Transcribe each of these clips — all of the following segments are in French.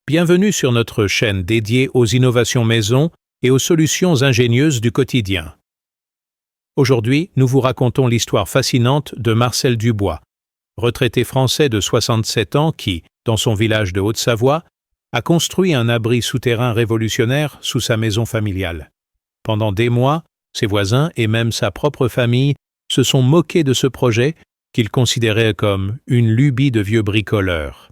Bienvenue sur notre chaîne dédiée aux innovations maison et aux solutions ingénieuses du quotidien. Aujourd'hui, nous vous racontons l'histoire fascinante de Marcel Dubois, retraité français de 67 ans qui, dans son village de Haute-Savoie, a construit un abri souterrain révolutionnaire sous sa maison familiale. Pendant des mois, ses voisins et même sa propre famille se sont moqués de ce projet qu'ils considéraient comme une lubie de vieux bricoleurs.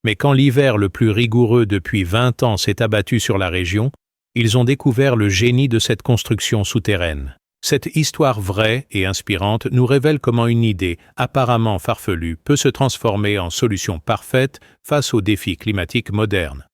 Mais quand l'hiver le plus rigoureux depuis 20 ans s'est abattu sur la région, ils ont découvert le génie de cette construction souterraine. Cette histoire vraie et inspirante nous révèle comment une idée apparemment farfelue peut se transformer en solution parfaite face aux défis climatiques modernes.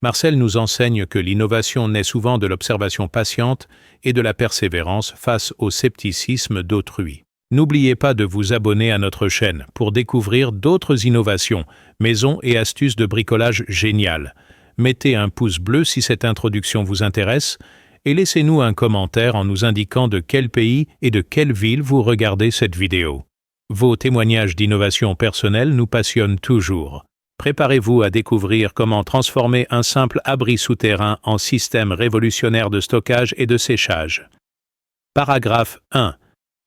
Marcel nous enseigne que l'innovation naît souvent de l'observation patiente et de la persévérance face au scepticisme d'autrui. N'oubliez pas de vous abonner à notre chaîne pour découvrir d'autres innovations, maisons et astuces de bricolage géniales. Mettez un pouce bleu si cette introduction vous intéresse et laissez-nous un commentaire en nous indiquant de quel pays et de quelle ville vous regardez cette vidéo. Vos témoignages d'innovation personnelle nous passionnent toujours. Préparez-vous à découvrir comment transformer un simple abri souterrain en système révolutionnaire de stockage et de séchage. Paragraphe 1.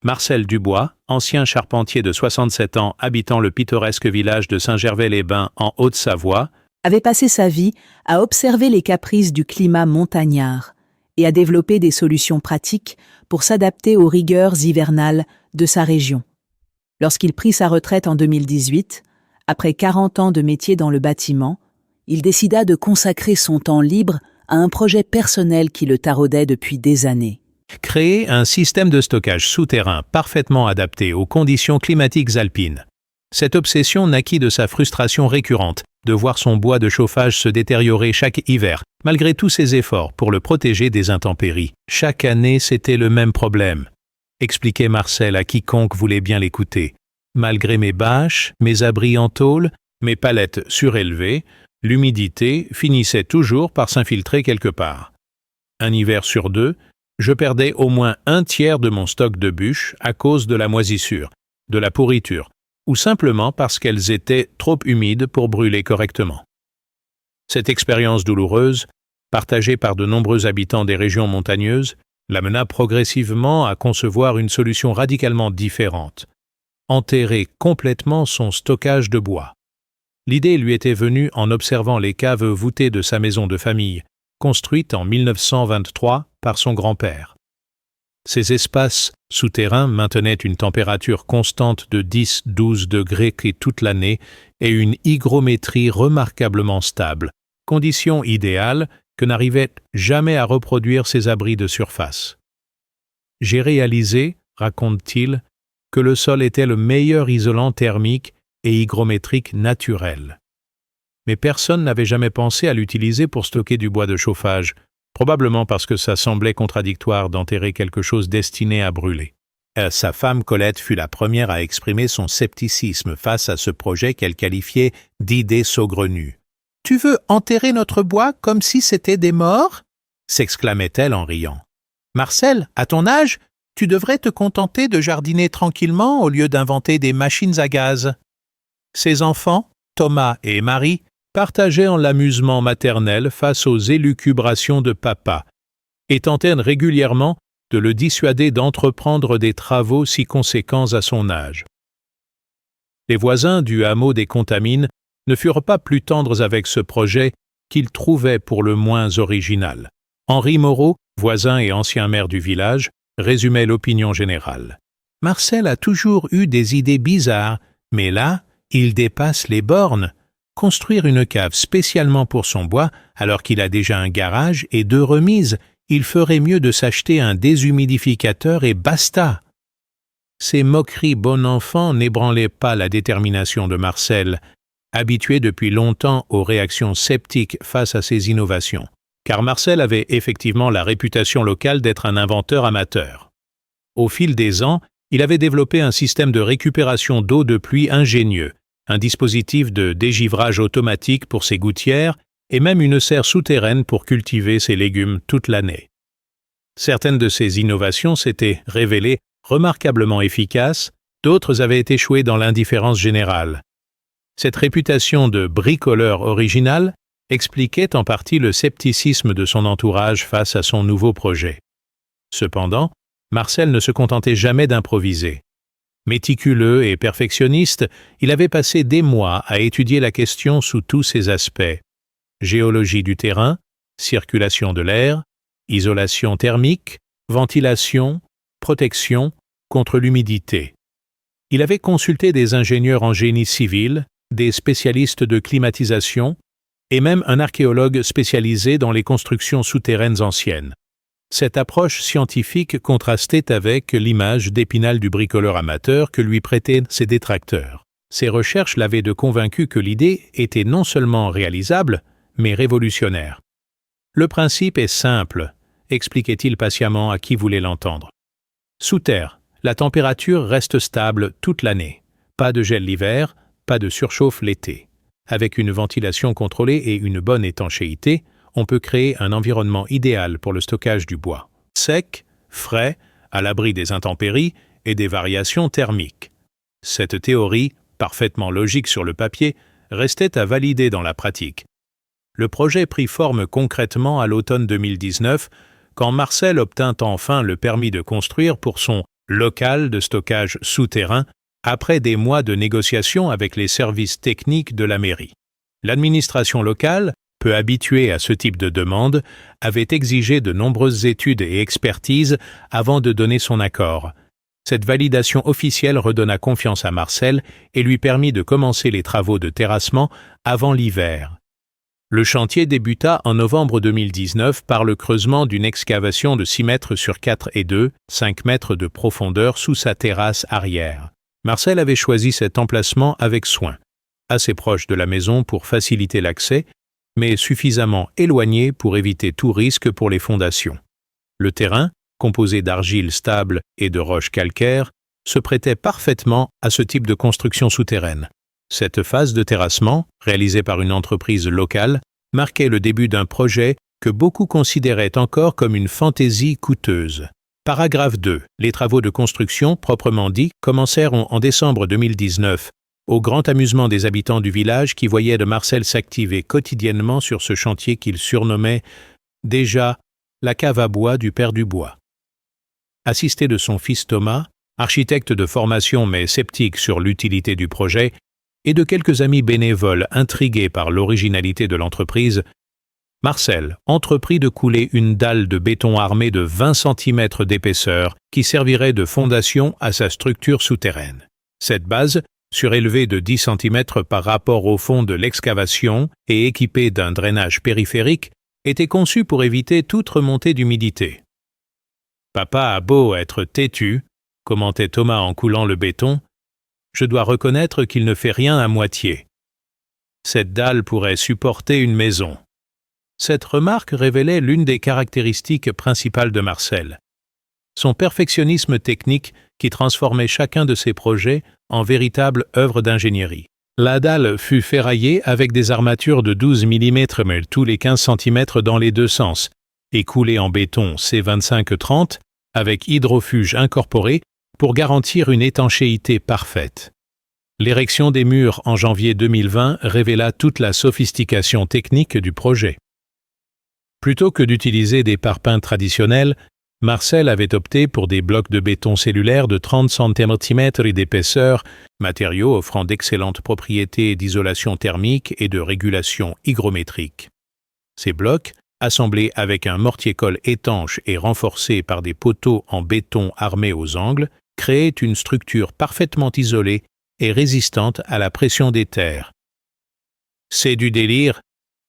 Marcel Dubois, ancien charpentier de 67 ans habitant le pittoresque village de Saint-Gervais-les-Bains en Haute-Savoie, avait passé sa vie à observer les caprices du climat montagnard et à développer des solutions pratiques pour s'adapter aux rigueurs hivernales de sa région. Lorsqu'il prit sa retraite en 2018, après 40 ans de métier dans le bâtiment, il décida de consacrer son temps libre à un projet personnel qui le taraudait depuis des années. Créer un système de stockage souterrain parfaitement adapté aux conditions climatiques alpines. Cette obsession naquit de sa frustration récurrente de voir son bois de chauffage se détériorer chaque hiver, malgré tous ses efforts pour le protéger des intempéries. Chaque année, c'était le même problème, expliquait Marcel à quiconque voulait bien l'écouter. Malgré mes bâches, mes abris en tôle, mes palettes surélevées, l'humidité finissait toujours par s'infiltrer quelque part. Un hiver sur deux, je perdais au moins un tiers de mon stock de bûches à cause de la moisissure, de la pourriture, ou simplement parce qu'elles étaient trop humides pour brûler correctement. Cette expérience douloureuse, partagée par de nombreux habitants des régions montagneuses, l'amena progressivement à concevoir une solution radicalement différente: enterrer complètement son stockage de bois. L'idée lui était venue en observant les caves voûtées de sa maison de famille, construite en 1923 par son grand-père. Ces espaces souterrains maintenaient une température constante de 10-12 degrés toute l'année et une hygrométrie remarquablement stable, condition idéale que n'arrivaient jamais à reproduire ces abris de surface. J'ai réalisé, raconte-t-il, que le sol était le meilleur isolant thermique et hygrométrique naturel. Mais personne n'avait jamais pensé à l'utiliser pour stocker du bois de chauffage, probablement parce que ça semblait contradictoire d'enterrer quelque chose destiné à brûler. Sa femme Colette fut la première à exprimer son scepticisme face à ce projet qu'elle qualifiait d'idée saugrenue. « Tu veux enterrer notre bois comme si c'était des morts ?» s'exclamait-elle en riant. « Marcel, à ton âge, tu devrais te contenter de jardiner tranquillement au lieu d'inventer des machines à gaz. » Ses enfants, Thomas et Marie, partageaient en l'amusement maternel face aux élucubrations de papa et tentèrent régulièrement de le dissuader d'entreprendre des travaux si conséquents à son âge. Les voisins du hameau des Contamines ne furent pas plus tendres avec ce projet qu'ils trouvaient pour le moins original. Henri Moreau, voisin et ancien maire du village, résumait l'opinion générale. « Marcel a toujours eu des idées bizarres, mais là, il dépasse les bornes. Construire une cave spécialement pour son bois, alors qu'il a déjà un garage et 2 remises, il ferait mieux de s'acheter un déshumidificateur et basta !» Ces moqueries bon enfant n'ébranlaient pas la détermination de Marcel, habitué depuis longtemps aux réactions sceptiques face à ces innovations, car Marcel avait effectivement la réputation locale d'être un inventeur amateur. Au fil des ans, il avait développé un système de récupération d'eau de pluie ingénieux, un dispositif de dégivrage automatique pour ses gouttières et même une serre souterraine pour cultiver ses légumes toute l'année. Certaines de ces innovations s'étaient révélées remarquablement efficaces, d'autres avaient échoué dans l'indifférence générale. Cette réputation de bricoleur original expliquait en partie le scepticisme de son entourage face à son nouveau projet. Cependant, Marcel ne se contentait jamais d'improviser. Méticuleux et perfectionniste, il avait passé des mois à étudier la question sous tous ses aspects. Géologie du terrain, circulation de l'air, isolation thermique, ventilation, protection contre l'humidité. Il avait consulté des ingénieurs en génie civil, des spécialistes de climatisation et même un archéologue spécialisé dans les constructions souterraines anciennes. Cette approche scientifique contrastait avec l'image d'Épinal du bricoleur amateur que lui prêtaient ses détracteurs. Ses recherches l'avaient convaincu que l'idée était non seulement réalisable, mais révolutionnaire. Le principe est simple, expliquait-il patiemment à qui voulait l'entendre. Sous terre, la température reste stable toute l'année. Pas de gel l'hiver, pas de surchauffe l'été. Avec une ventilation contrôlée et une bonne étanchéité, on peut créer un environnement idéal pour le stockage du bois. Sec, frais, à l'abri des intempéries et des variations thermiques. Cette théorie, parfaitement logique sur le papier, restait à valider dans la pratique. Le projet prit forme concrètement à l'automne 2019, quand Marcel obtint enfin le permis de construire pour son local de stockage souterrain, après des mois de négociations avec les services techniques de la mairie. L'administration locale, peu habituée à ce type de demande, avait exigé de nombreuses études et expertises avant de donner son accord. Cette validation officielle redonna confiance à Marcel et lui permit de commencer les travaux de terrassement avant l'hiver. Le chantier débuta en novembre 2019 par le creusement d'une excavation de 6 mètres sur 4,2, 5 mètres de profondeur sous sa terrasse arrière. Marcel avait choisi cet emplacement avec soin, assez proche de la maison pour faciliter l'accès, mais suffisamment éloigné pour éviter tout risque pour les fondations. Le terrain, composé d'argile stable et de roches calcaires, se prêtait parfaitement à ce type de construction souterraine. Cette phase de terrassement, réalisée par une entreprise locale, marquait le début d'un projet que beaucoup considéraient encore comme une fantaisie coûteuse. Paragraphe 2. Les travaux de construction, proprement dits, commencèrent en décembre 2019, au grand amusement des habitants du village qui voyaient de Marcel s'activer quotidiennement sur ce chantier qu'il surnommait déjà la cave à bois du père Dubois. Assisté de son fils Thomas, architecte de formation mais sceptique sur l'utilité du projet, et de quelques amis bénévoles intrigués par l'originalité de l'entreprise, Marcel entreprit de couler une dalle de béton armé de 20 cm d'épaisseur qui servirait de fondation à sa structure souterraine. Cette base, surélevée de 10 cm par rapport au fond de l'excavation et équipée d'un drainage périphérique, était conçue pour éviter toute remontée d'humidité. « Papa a beau être têtu », commentait Thomas en coulant le béton, « je dois reconnaître qu'il ne fait rien à moitié. Cette dalle pourrait supporter une maison. » Cette remarque révélait l'une des caractéristiques principales de Marcel. Son perfectionnisme technique qui transformait chacun de ses projets en véritable œuvre d'ingénierie. La dalle fut ferraillée avec des armatures de 12 mm mais tous les 15 cm dans les deux sens, et coulée en béton C25-30 avec hydrofuge incorporé pour garantir une étanchéité parfaite. L'érection des murs en janvier 2020 révéla toute la sophistication technique du projet. Plutôt que d'utiliser des parpaings traditionnels, Marcel avait opté pour des blocs de béton cellulaire de 30 cm d'épaisseur, matériaux offrant d'excellentes propriétés d'isolation thermique et de régulation hygrométrique. Ces blocs, assemblés avec un mortier-colle étanche et renforcés par des poteaux en béton armés aux angles, créaient une structure parfaitement isolée et résistante à la pression des terres. « C'est du délire !»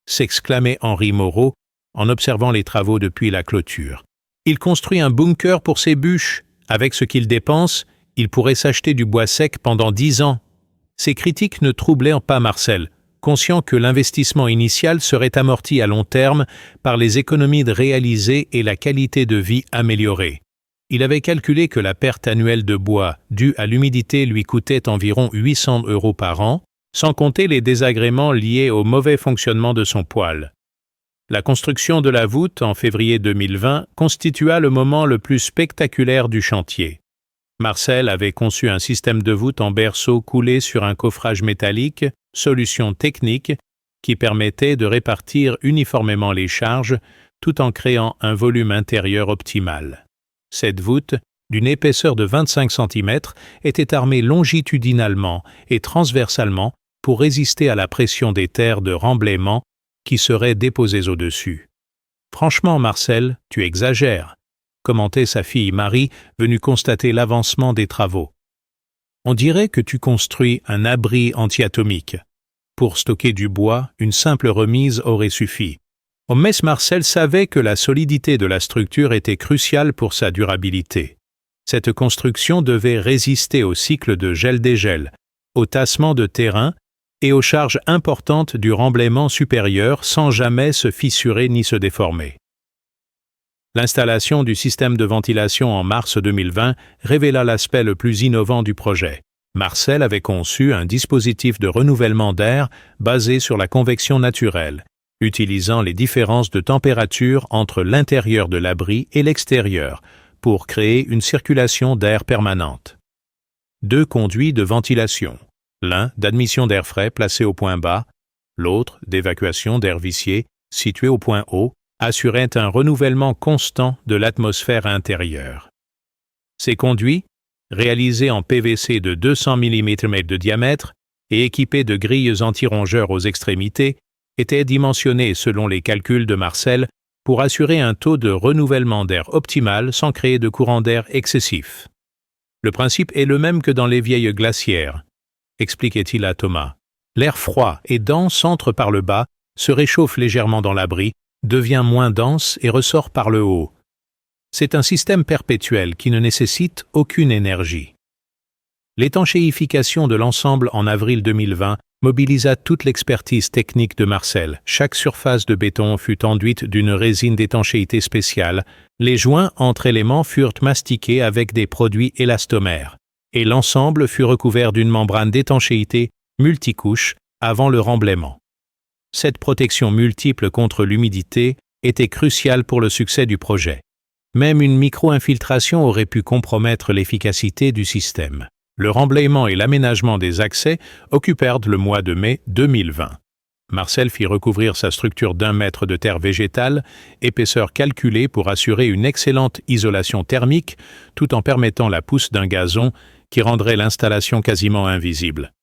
s'exclamait Henri Moreau en observant les travaux depuis la clôture. Il construit un bunker pour ses bûches. Avec ce qu'il dépense, il pourrait s'acheter du bois sec pendant 10 ans. Ces critiques ne troublaient pas Marcel, conscient que l'investissement initial serait amorti à long terme par les économies réalisées et la qualité de vie améliorée. Il avait calculé que la perte annuelle de bois due à l'humidité lui coûtait environ 800 € par an, sans compter les désagréments liés au mauvais fonctionnement de son poêle. La construction de la voûte en février 2020 constitua le moment le plus spectaculaire du chantier. Marcel avait conçu un système de voûte en berceau coulé sur un coffrage métallique, solution technique, qui permettait de répartir uniformément les charges tout en créant un volume intérieur optimal. Cette voûte, d'une épaisseur de 25 cm, était armée longitudinalement et transversalement pour résister à la pression des terres de remblaiement qui seraient déposées au-dessus. « Franchement, Marcel, tu exagères », commentait sa fille Marie, venue constater l'avancement des travaux. « On dirait que tu construis un abri antiatomique. Pour stocker du bois, une simple remise aurait suffi. » Mais Marcel savait que la solidité de la structure était cruciale pour sa durabilité. Cette construction devait résister au cycle de gel-dégel, au tassement de terrain et aux charges importantes du remblaiement supérieur sans jamais se fissurer ni se déformer. L'installation du système de ventilation en mars 2020 révéla l'aspect le plus innovant du projet. Marcel avait conçu un dispositif de renouvellement d'air basé sur la convection naturelle, utilisant les différences de température entre l'intérieur de l'abri et l'extérieur, pour créer une circulation d'air permanente. 2 conduits de ventilation, l'un d'admission d'air frais placé au point bas, l'autre d'évacuation d'air vicié situé au point haut, assuraient un renouvellement constant de l'atmosphère intérieure. Ces conduits, réalisés en PVC de 200 mm de diamètre et équipés de grilles anti-rongeurs aux extrémités, étaient dimensionnés selon les calculs de Marcel pour assurer un taux de renouvellement d'air optimal sans créer de courant d'air excessif. Le principe est le même que dans les vieilles glacières, expliquait-il à Thomas. L'air froid et dense entre par le bas, se réchauffe légèrement dans l'abri, devient moins dense et ressort par le haut. C'est un système perpétuel qui ne nécessite aucune énergie. L'étanchéification de l'ensemble en avril 2020 mobilisa toute l'expertise technique de Marcel. Chaque surface de béton fut enduite d'une résine d'étanchéité spéciale, les joints entre éléments furent mastiqués avec des produits élastomères, et l'ensemble fut recouvert d'une membrane d'étanchéité multicouche avant le remblaiement. Cette protection multiple contre l'humidité était cruciale pour le succès du projet. Même une micro-infiltration aurait pu compromettre l'efficacité du système. Le remblaiement et l'aménagement des accès occupèrent le mois de mai 2020. Marcel fit recouvrir sa structure d'1 mètre de terre végétale, épaisseur calculée pour assurer une excellente isolation thermique, tout en permettant la pousse d'un gazon qui rendrait l'installation quasiment invisible.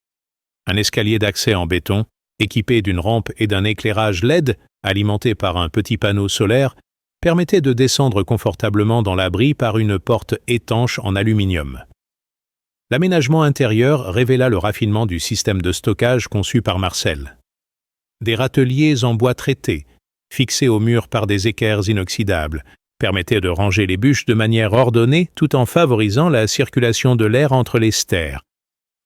Un escalier d'accès en béton, équipé d'une rampe et d'un éclairage LED, alimenté par un petit panneau solaire, permettait de descendre confortablement dans l'abri par une porte étanche en aluminium. L'aménagement intérieur révéla le raffinement du système de stockage conçu par Marcel. Des râteliers en bois traité, fixés au mur par des équerres inoxydables, permettaient de ranger les bûches de manière ordonnée tout en favorisant la circulation de l'air entre les stères.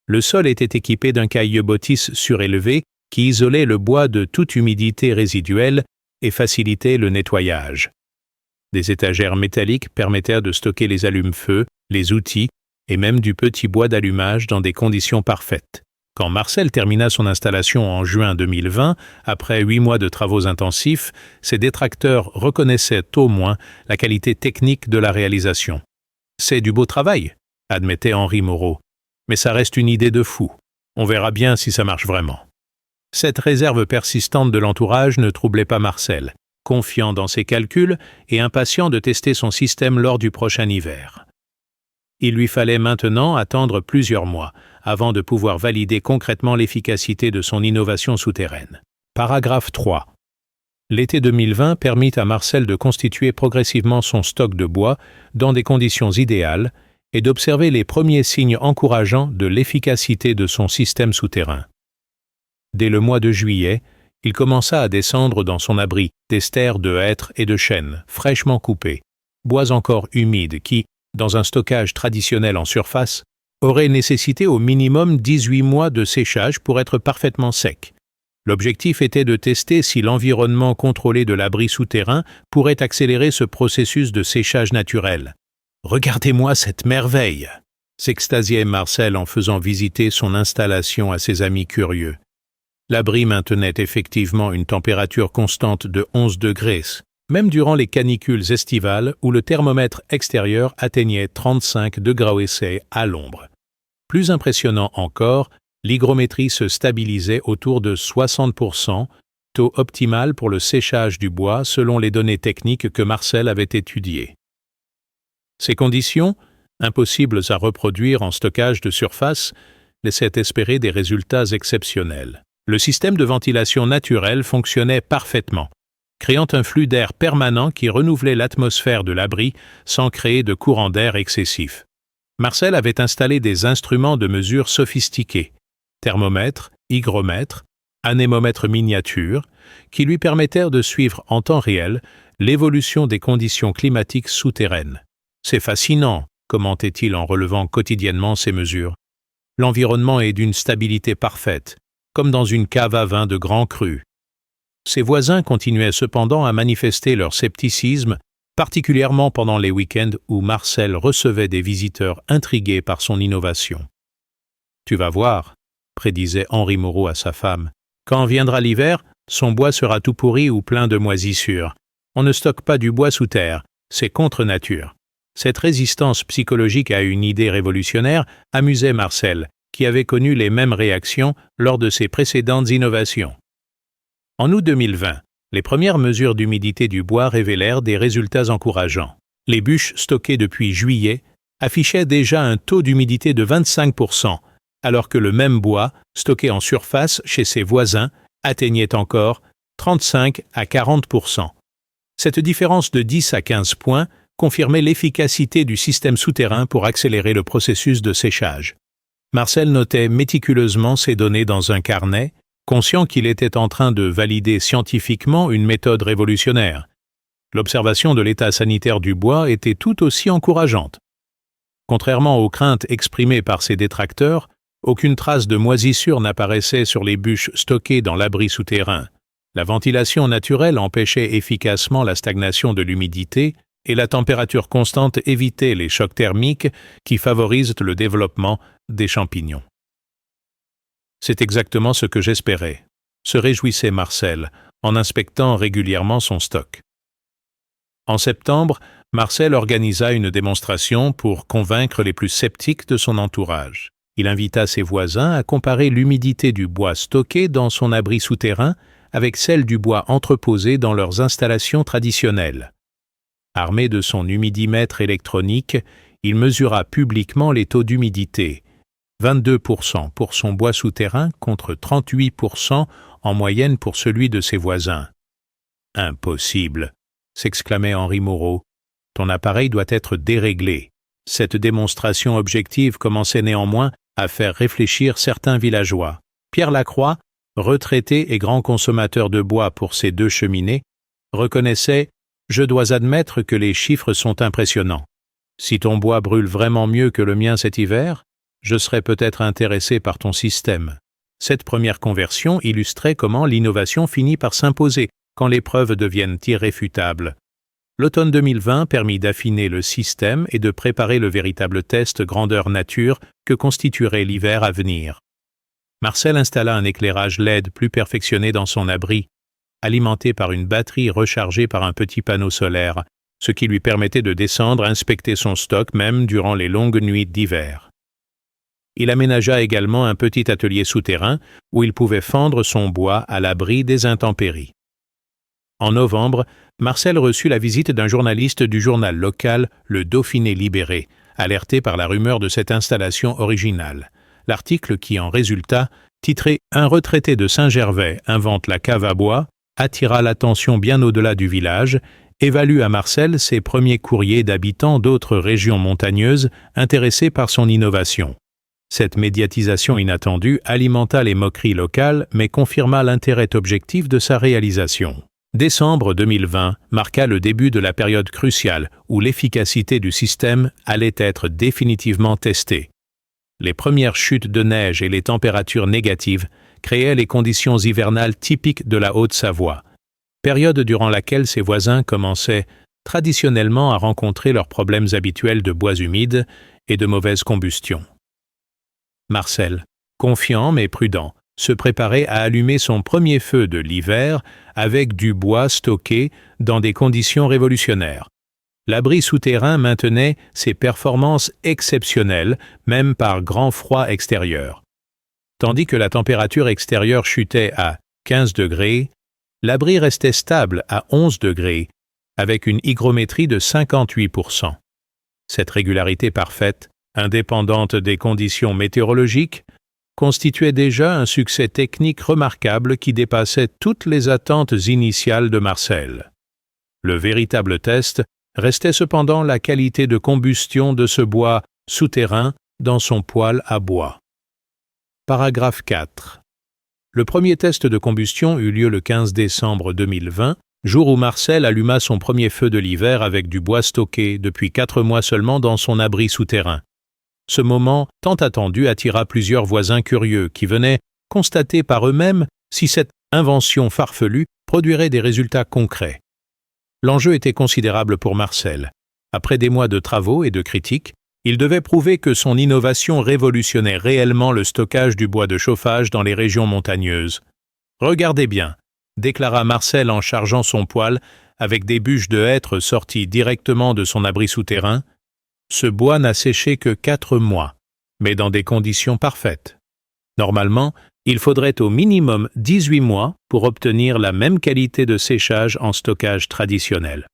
Le sol était équipé d'un caillebotis surélevé qui isolait le bois de toute humidité résiduelle et facilitait le nettoyage. Des étagères métalliques permettaient de stocker les allumes-feu, les outils, et même du petit bois d'allumage dans des conditions parfaites. Quand Marcel termina son installation en juin 2020, après 8 mois de travaux intensifs, ses détracteurs reconnaissaient au moins la qualité technique de la réalisation. « C'est du beau travail », admettait Henri Moreau. « Mais ça reste une idée de fou. On verra bien si ça marche vraiment. » Cette réserve persistante de l'entourage ne troublait pas Marcel, confiant dans ses calculs et impatient de tester son système lors du prochain hiver. Il lui fallait maintenant attendre plusieurs mois avant de pouvoir valider concrètement l'efficacité de son innovation souterraine. Paragraphe 3. L'été 2020 permit à Marcel de constituer progressivement son stock de bois dans des conditions idéales et d'observer les premiers signes encourageants de l'efficacité de son système souterrain. Dès le mois de juillet, il commença à descendre dans son abri des stères de hêtres et de chênes fraîchement coupés, bois encore humides qui, dans un stockage traditionnel en surface, aurait nécessité au minimum 18 mois de séchage pour être parfaitement sec. L'objectif était de tester si l'environnement contrôlé de l'abri souterrain pourrait accélérer ce processus de séchage naturel. « Regardez-moi cette merveille !» s'extasiait Marcel en faisant visiter son installation à ses amis curieux. L'abri maintenait effectivement une température constante de 11 degrés, même durant les canicules estivales où le thermomètre extérieur atteignait 35 degrés à l'ombre. Plus impressionnant encore, l'hygrométrie se stabilisait autour de 60% taux optimal pour le séchage du bois selon les données techniques que Marcel avait étudiées. Ces conditions, impossibles à reproduire en stockage de surface, laissaient espérer des résultats exceptionnels. Le système de ventilation naturelle fonctionnait parfaitement, créant un flux d'air permanent qui renouvelait l'atmosphère de l'abri sans créer de courant d'air excessif. Marcel avait installé des instruments de mesure sophistiqués, thermomètres, hygromètres, anémomètres miniatures, qui lui permettèrent de suivre en temps réel l'évolution des conditions climatiques souterraines. « C'est fascinant », commentait-il en relevant quotidiennement ces mesures. « L'environnement est d'une stabilité parfaite, comme dans une cave à vin de grand cru. » Ses voisins continuaient cependant à manifester leur scepticisme, particulièrement pendant les week-ends où Marcel recevait des visiteurs intrigués par son innovation. « Tu vas voir », prédisait Henri Moreau à sa femme. « Quand viendra l'hiver, son bois sera tout pourri ou plein de moisissures. On ne stocke pas du bois sous terre, c'est contre nature. » Cette résistance psychologique à une idée révolutionnaire amusait Marcel, qui avait connu les mêmes réactions lors de ses précédentes innovations. En août 2020, les premières mesures d'humidité du bois révélèrent des résultats encourageants. Les bûches stockées depuis juillet affichaient déjà un taux d'humidité de 25%, alors que le même bois, stocké en surface chez ses voisins, atteignait encore 35 à 40%. Cette différence de 10 à 15 points confirmait l'efficacité du système souterrain pour accélérer le processus de séchage. Marcel notait méticuleusement ces données dans un carnet, conscient qu'il était en train de valider scientifiquement une méthode révolutionnaire. L'observation de l'état sanitaire du bois était tout aussi encourageante. Contrairement aux craintes exprimées par ses détracteurs, aucune trace de moisissure n'apparaissait sur les bûches stockées dans l'abri souterrain. La ventilation naturelle empêchait efficacement la stagnation de l'humidité et la température constante évitait les chocs thermiques qui favorisent le développement des champignons. C'est exactement ce que j'espérais, se réjouissait Marcel, en inspectant régulièrement son stock. En septembre, Marcel organisa une démonstration pour convaincre les plus sceptiques de son entourage. Il invita ses voisins à comparer l'humidité du bois stocké dans son abri souterrain avec celle du bois entreposé dans leurs installations traditionnelles. Armé de son humidimètre électronique, il mesura publiquement les taux d'humidité, 22% pour son bois souterrain contre 38% en moyenne pour celui de ses voisins. « Impossible !» s'exclamait Henri Moreau. « Ton appareil doit être déréglé. » Cette démonstration objective commençait néanmoins à faire réfléchir certains villageois. Pierre Lacroix, retraité et grand consommateur de bois pour ses 2 cheminées, reconnaissait « Je dois admettre que les chiffres sont impressionnants. Si ton bois brûle vraiment mieux que le mien cet hiver, je serais peut-être intéressé par ton système. » Cette première conversion illustrait comment l'innovation finit par s'imposer quand les preuves deviennent irréfutables. L'automne 2020 permit d'affiner le système et de préparer le véritable test grandeur nature que constituerait l'hiver à venir. Marcel installa un éclairage LED plus perfectionné dans son abri, alimenté par une batterie rechargée par un petit panneau solaire, ce qui lui permettait de descendre inspecter son stock même durant les longues nuits d'hiver. Il aménagea également un petit atelier souterrain où il pouvait fendre son bois à l'abri des intempéries. En novembre, Marcel reçut la visite d'un journaliste du journal local Le Dauphiné Libéré, alerté par la rumeur de cette installation originale. L'article qui en résulta, titré « Un retraité de Saint-Gervais invente la cave à bois », attira l'attention bien au-delà du village, évalue à Marcel ses premiers courriers d'habitants d'autres régions montagneuses intéressés par son innovation. Cette médiatisation inattendue alimenta les moqueries locales mais confirma l'intérêt objectif de sa réalisation. Décembre 2020 marqua le début de la période cruciale où l'efficacité du système allait être définitivement testée. Les premières chutes de neige et les températures négatives créaient les conditions hivernales typiques de la Haute-Savoie, période durant laquelle ses voisins commençaient traditionnellement à rencontrer leurs problèmes habituels de bois humides et de mauvaise combustion. Marcel, confiant mais prudent, se préparait à allumer son premier feu de l'hiver avec du bois stocké dans des conditions révolutionnaires. L'abri souterrain maintenait ses performances exceptionnelles, même par grand froid extérieur. Tandis que la température extérieure chutait à 15 degrés, l'abri restait stable à 11 degrés, avec une hygrométrie de 58%. Cette régularité parfaite, indépendante des conditions météorologiques, constituait déjà un succès technique remarquable qui dépassait toutes les attentes initiales de Marcel. Le véritable test restait cependant la qualité de combustion de ce bois souterrain dans son poêle à bois. Paragraphe 4. Le premier test de combustion eut lieu le 15 décembre 2020, jour où Marcel alluma son premier feu de l'hiver avec du bois stocké depuis 4 mois seulement dans son abri souterrain. Ce moment, tant attendu, attira plusieurs voisins curieux qui venaient constater par eux-mêmes si cette invention farfelue produirait des résultats concrets. L'enjeu était considérable pour Marcel. Après des mois de travaux et de critiques, il devait prouver que son innovation révolutionnait réellement le stockage du bois de chauffage dans les régions montagneuses. « Regardez bien », déclara Marcel en chargeant son poêle avec des bûches de hêtre sorties directement de son abri souterrain. Ce bois n'a séché que 4 mois, mais dans des conditions parfaites. Normalement, il faudrait au minimum 18 mois pour obtenir la même qualité de séchage en stockage traditionnel.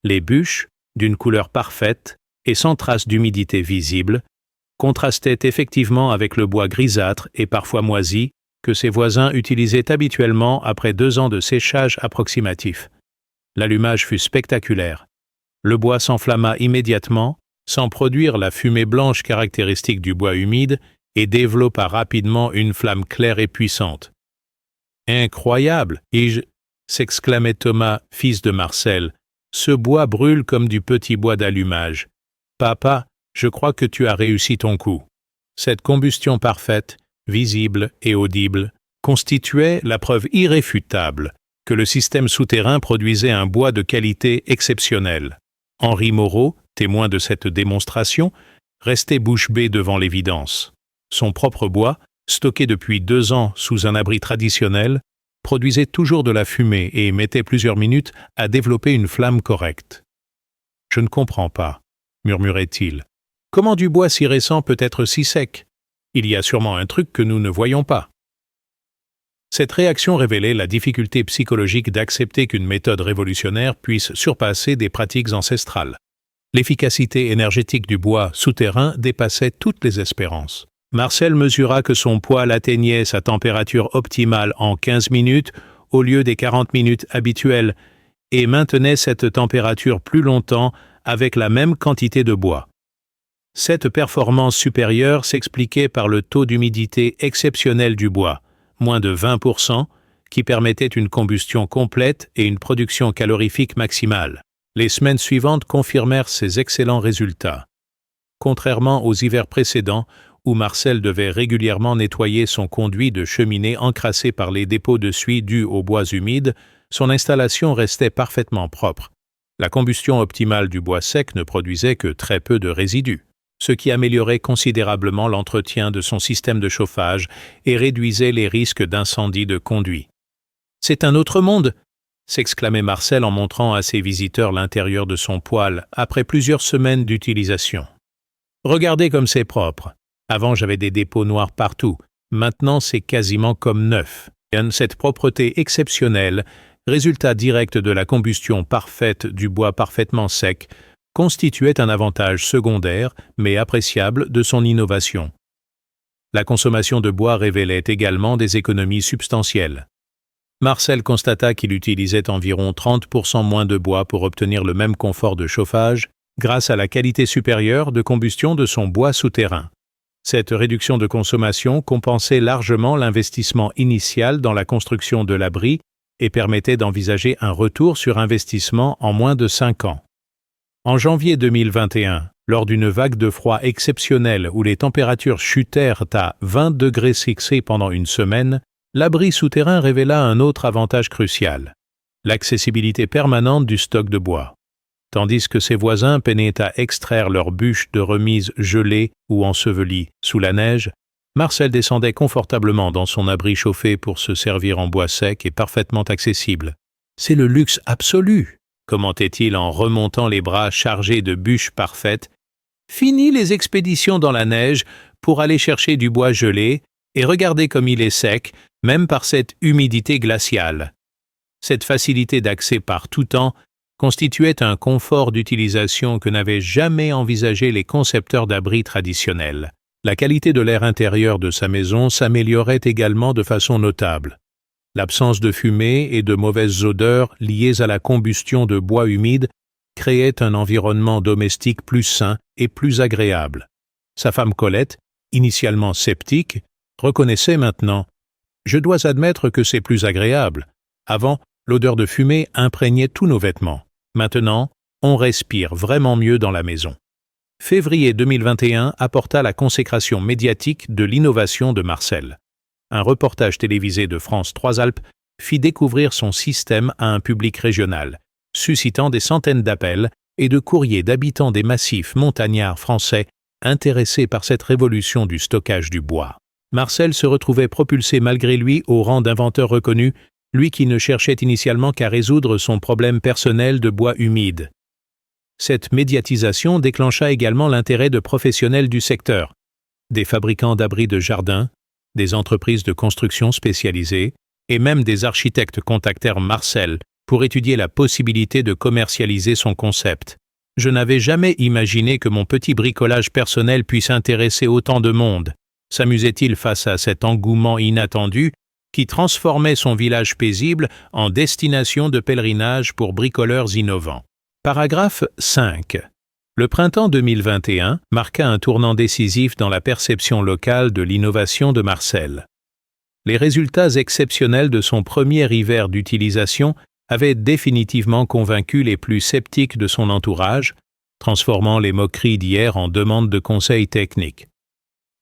Les bûches, d'une couleur parfaite et sans trace d'humidité visible, contrastaient effectivement avec le bois grisâtre et parfois moisi que ses voisins utilisaient habituellement après 2 ans de séchage approximatif. L'allumage fut spectaculaire. Le bois s'enflamma immédiatement, sans produire la fumée blanche caractéristique du bois humide, et développa rapidement une flamme claire et puissante. « Incroyable, s'exclamait Thomas, fils de Marcel. « Ce bois brûle comme du petit bois d'allumage. Papa, je crois que tu as réussi ton coup. » Cette combustion parfaite, visible et audible, constituait la preuve irréfutable que le système souterrain produisait un bois de qualité exceptionnelle. Henri Moreau, témoin de cette démonstration, restait bouche bée devant l'évidence. Son propre bois, stocké depuis 2 ans sous un abri traditionnel, produisait toujours de la fumée et mettait plusieurs minutes à développer une flamme correcte. « Je ne comprends pas », murmurait-il. « Comment du bois si récent peut être si sec? Il y a sûrement un truc que nous ne voyons pas. » Cette réaction révélait la difficulté psychologique d'accepter qu'une méthode révolutionnaire puisse surpasser des pratiques ancestrales. L'efficacité énergétique du bois souterrain dépassait toutes les espérances. Marcel mesura que son poêle atteignait sa température optimale en 15 minutes au lieu des 40 minutes habituelles et maintenait cette température plus longtemps avec la même quantité de bois. Cette performance supérieure s'expliquait par le taux d'humidité exceptionnel du bois, moins de 20%, qui permettait une combustion complète et une production calorifique maximale. Les semaines suivantes confirmèrent ces excellents résultats. Contrairement aux hivers précédents, où Marcel devait régulièrement nettoyer son conduit de cheminée encrassé par les dépôts de suie dus aux bois humides, son installation restait parfaitement propre. La combustion optimale du bois sec ne produisait que très peu de résidus, ce qui améliorait considérablement l'entretien de son système de chauffage et réduisait les risques d'incendie de conduit. « C'est un autre monde !» s'exclamait Marcel en montrant à ses visiteurs l'intérieur de son poêle après plusieurs semaines d'utilisation. « Regardez comme c'est propre. Avant, j'avais des dépôts noirs partout. Maintenant, c'est quasiment comme neuf. » Cette propreté exceptionnelle, résultat direct de la combustion parfaite du bois parfaitement sec, constituait un avantage secondaire, mais appréciable, de son innovation. La consommation de bois révélait également des économies substantielles. Marcel constata qu'il utilisait environ 30% moins de bois pour obtenir le même confort de chauffage, grâce à la qualité supérieure de combustion de son bois souterrain. Cette réduction de consommation compensait largement l'investissement initial dans la construction de l'abri et permettait d'envisager un retour sur investissement en moins de 5 ans. En janvier 2021, lors d'une vague de froid exceptionnelle où les températures chutèrent à 20 degrés Celsius pendant une semaine, l'abri souterrain révéla un autre avantage crucial, l'accessibilité permanente du stock de bois. Tandis que ses voisins peinaient à extraire leurs bûches de remise gelées ou ensevelies sous la neige, Marcel descendait confortablement dans son abri chauffé pour se servir en bois sec et parfaitement accessible. « C'est le luxe absolu !» commentait-il en remontant les bras chargés de bûches parfaites. « Fini les expéditions dans la neige pour aller chercher du bois gelé Et regardez comme il est sec, même par cette humidité glaciale. Cette facilité d'accès par tout temps constituait un confort d'utilisation que n'avaient jamais envisagé les concepteurs d'abris traditionnels. La qualité de l'air intérieur de sa maison s'améliorait également de façon notable. L'absence de fumée et de mauvaises odeurs liées à la combustion de bois humide créait un environnement domestique plus sain et plus agréable. Sa femme Colette, initialement sceptique, reconnaissait maintenant « Je dois admettre que c'est plus agréable. Avant, l'odeur de fumée imprégnait tous nos vêtements. Maintenant, on respire vraiment mieux dans la maison. » Février 2021 apporta la consécration médiatique de l'innovation de Marcel. Un reportage télévisé de France 3 Alpes fit découvrir son système à un public régional, suscitant des centaines d'appels et de courriers d'habitants des massifs montagnards français intéressés par cette révolution du stockage du bois. Marcel se retrouvait propulsé malgré lui au rang d'inventeur reconnu, lui qui ne cherchait initialement qu'à résoudre son problème personnel de bois humide. Cette médiatisation déclencha également l'intérêt de professionnels du secteur, des fabricants d'abris de jardin, des entreprises de construction spécialisées et même des architectes contactèrent Marcel pour étudier la possibilité de commercialiser son concept. Je n'avais jamais imaginé que mon petit bricolage personnel puisse intéresser autant de monde, s'amusait-il face à cet engouement inattendu qui transformait son village paisible en destination de pèlerinage pour bricoleurs innovants. Paragraphe 5. Le printemps 2021 marqua un tournant décisif dans la perception locale de l'innovation de Marcel. Les résultats exceptionnels de son premier hiver d'utilisation avaient définitivement convaincu les plus sceptiques de son entourage, transformant les moqueries d'hier en demandes de conseils techniques.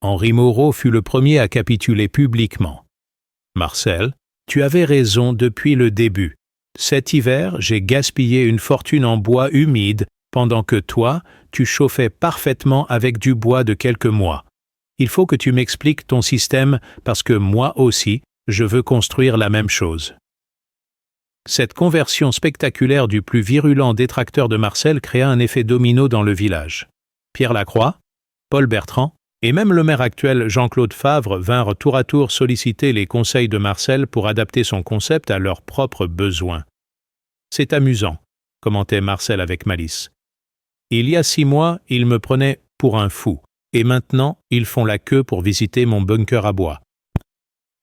Henri Moreau fut le premier à capituler publiquement. « Marcel, tu avais raison depuis le début. Cet hiver, j'ai gaspillé une fortune en bois humide pendant que toi, tu chauffais parfaitement avec du bois de quelques mois. Il faut que tu m'expliques ton système parce que moi aussi, je veux construire la même chose. » Cette conversion spectaculaire du plus virulent détracteur de Marcel créa un effet domino dans le village. Pierre Lacroix, Paul Bertrand et même le maire actuel Jean-Claude Favre vinrent tour à tour solliciter les conseils de Marcel pour adapter son concept à leurs propres besoins. « C'est amusant », commentait Marcel avec malice. « Il y a 6 mois, ils me prenaient pour un fou, et maintenant, ils font la queue pour visiter mon bunker à bois. »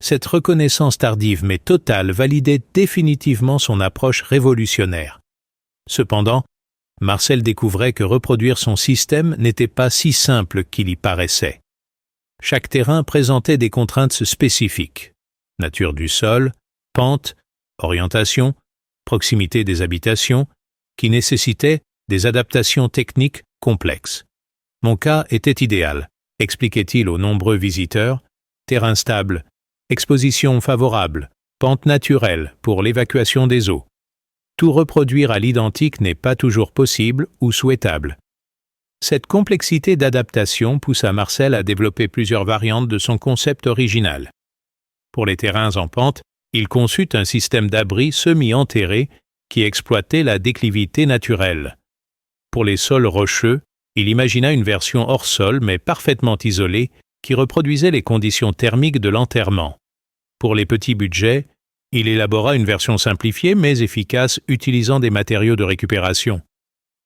Cette reconnaissance tardive mais totale validait définitivement son approche révolutionnaire. Cependant, Marcel découvrait que reproduire son système n'était pas si simple qu'il y paraissait. Chaque terrain présentait des contraintes spécifiques. Nature du sol, pente, orientation, proximité des habitations, qui nécessitaient des adaptations techniques complexes. Mon cas était idéal, expliquait-il aux nombreux visiteurs, terrain stable, exposition favorable, pente naturelle pour l'évacuation des eaux. Tout reproduire à l'identique n'est pas toujours possible ou souhaitable. Cette complexité d'adaptation poussa Marcel à développer plusieurs variantes de son concept original. Pour les terrains en pente, il conçut un système d'abri semi-enterré qui exploitait la déclivité naturelle. Pour les sols rocheux, il imagina une version hors sol mais parfaitement isolée qui reproduisait les conditions thermiques de l'enterrement. Pour les petits budgets, il élabora une version simplifiée mais efficace utilisant des matériaux de récupération.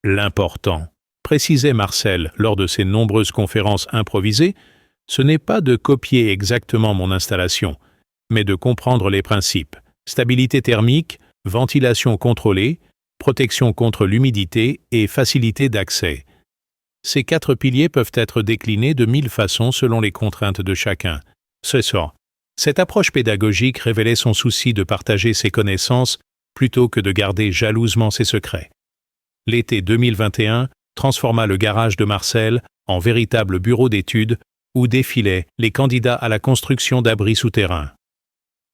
L'important, précisait Marcel lors de ses nombreuses conférences improvisées, ce n'est pas de copier exactement mon installation, mais de comprendre les principes. Stabilité thermique, ventilation contrôlée, protection contre l'humidité et facilité d'accès. Ces 4 piliers peuvent être déclinés de 1000 façons selon les contraintes de chacun. C'est ça. Cette approche pédagogique révélait son souci de partager ses connaissances plutôt que de garder jalousement ses secrets. L'été 2021 transforma le garage de Marcel en véritable bureau d'études où défilaient les candidats à la construction d'abris souterrains.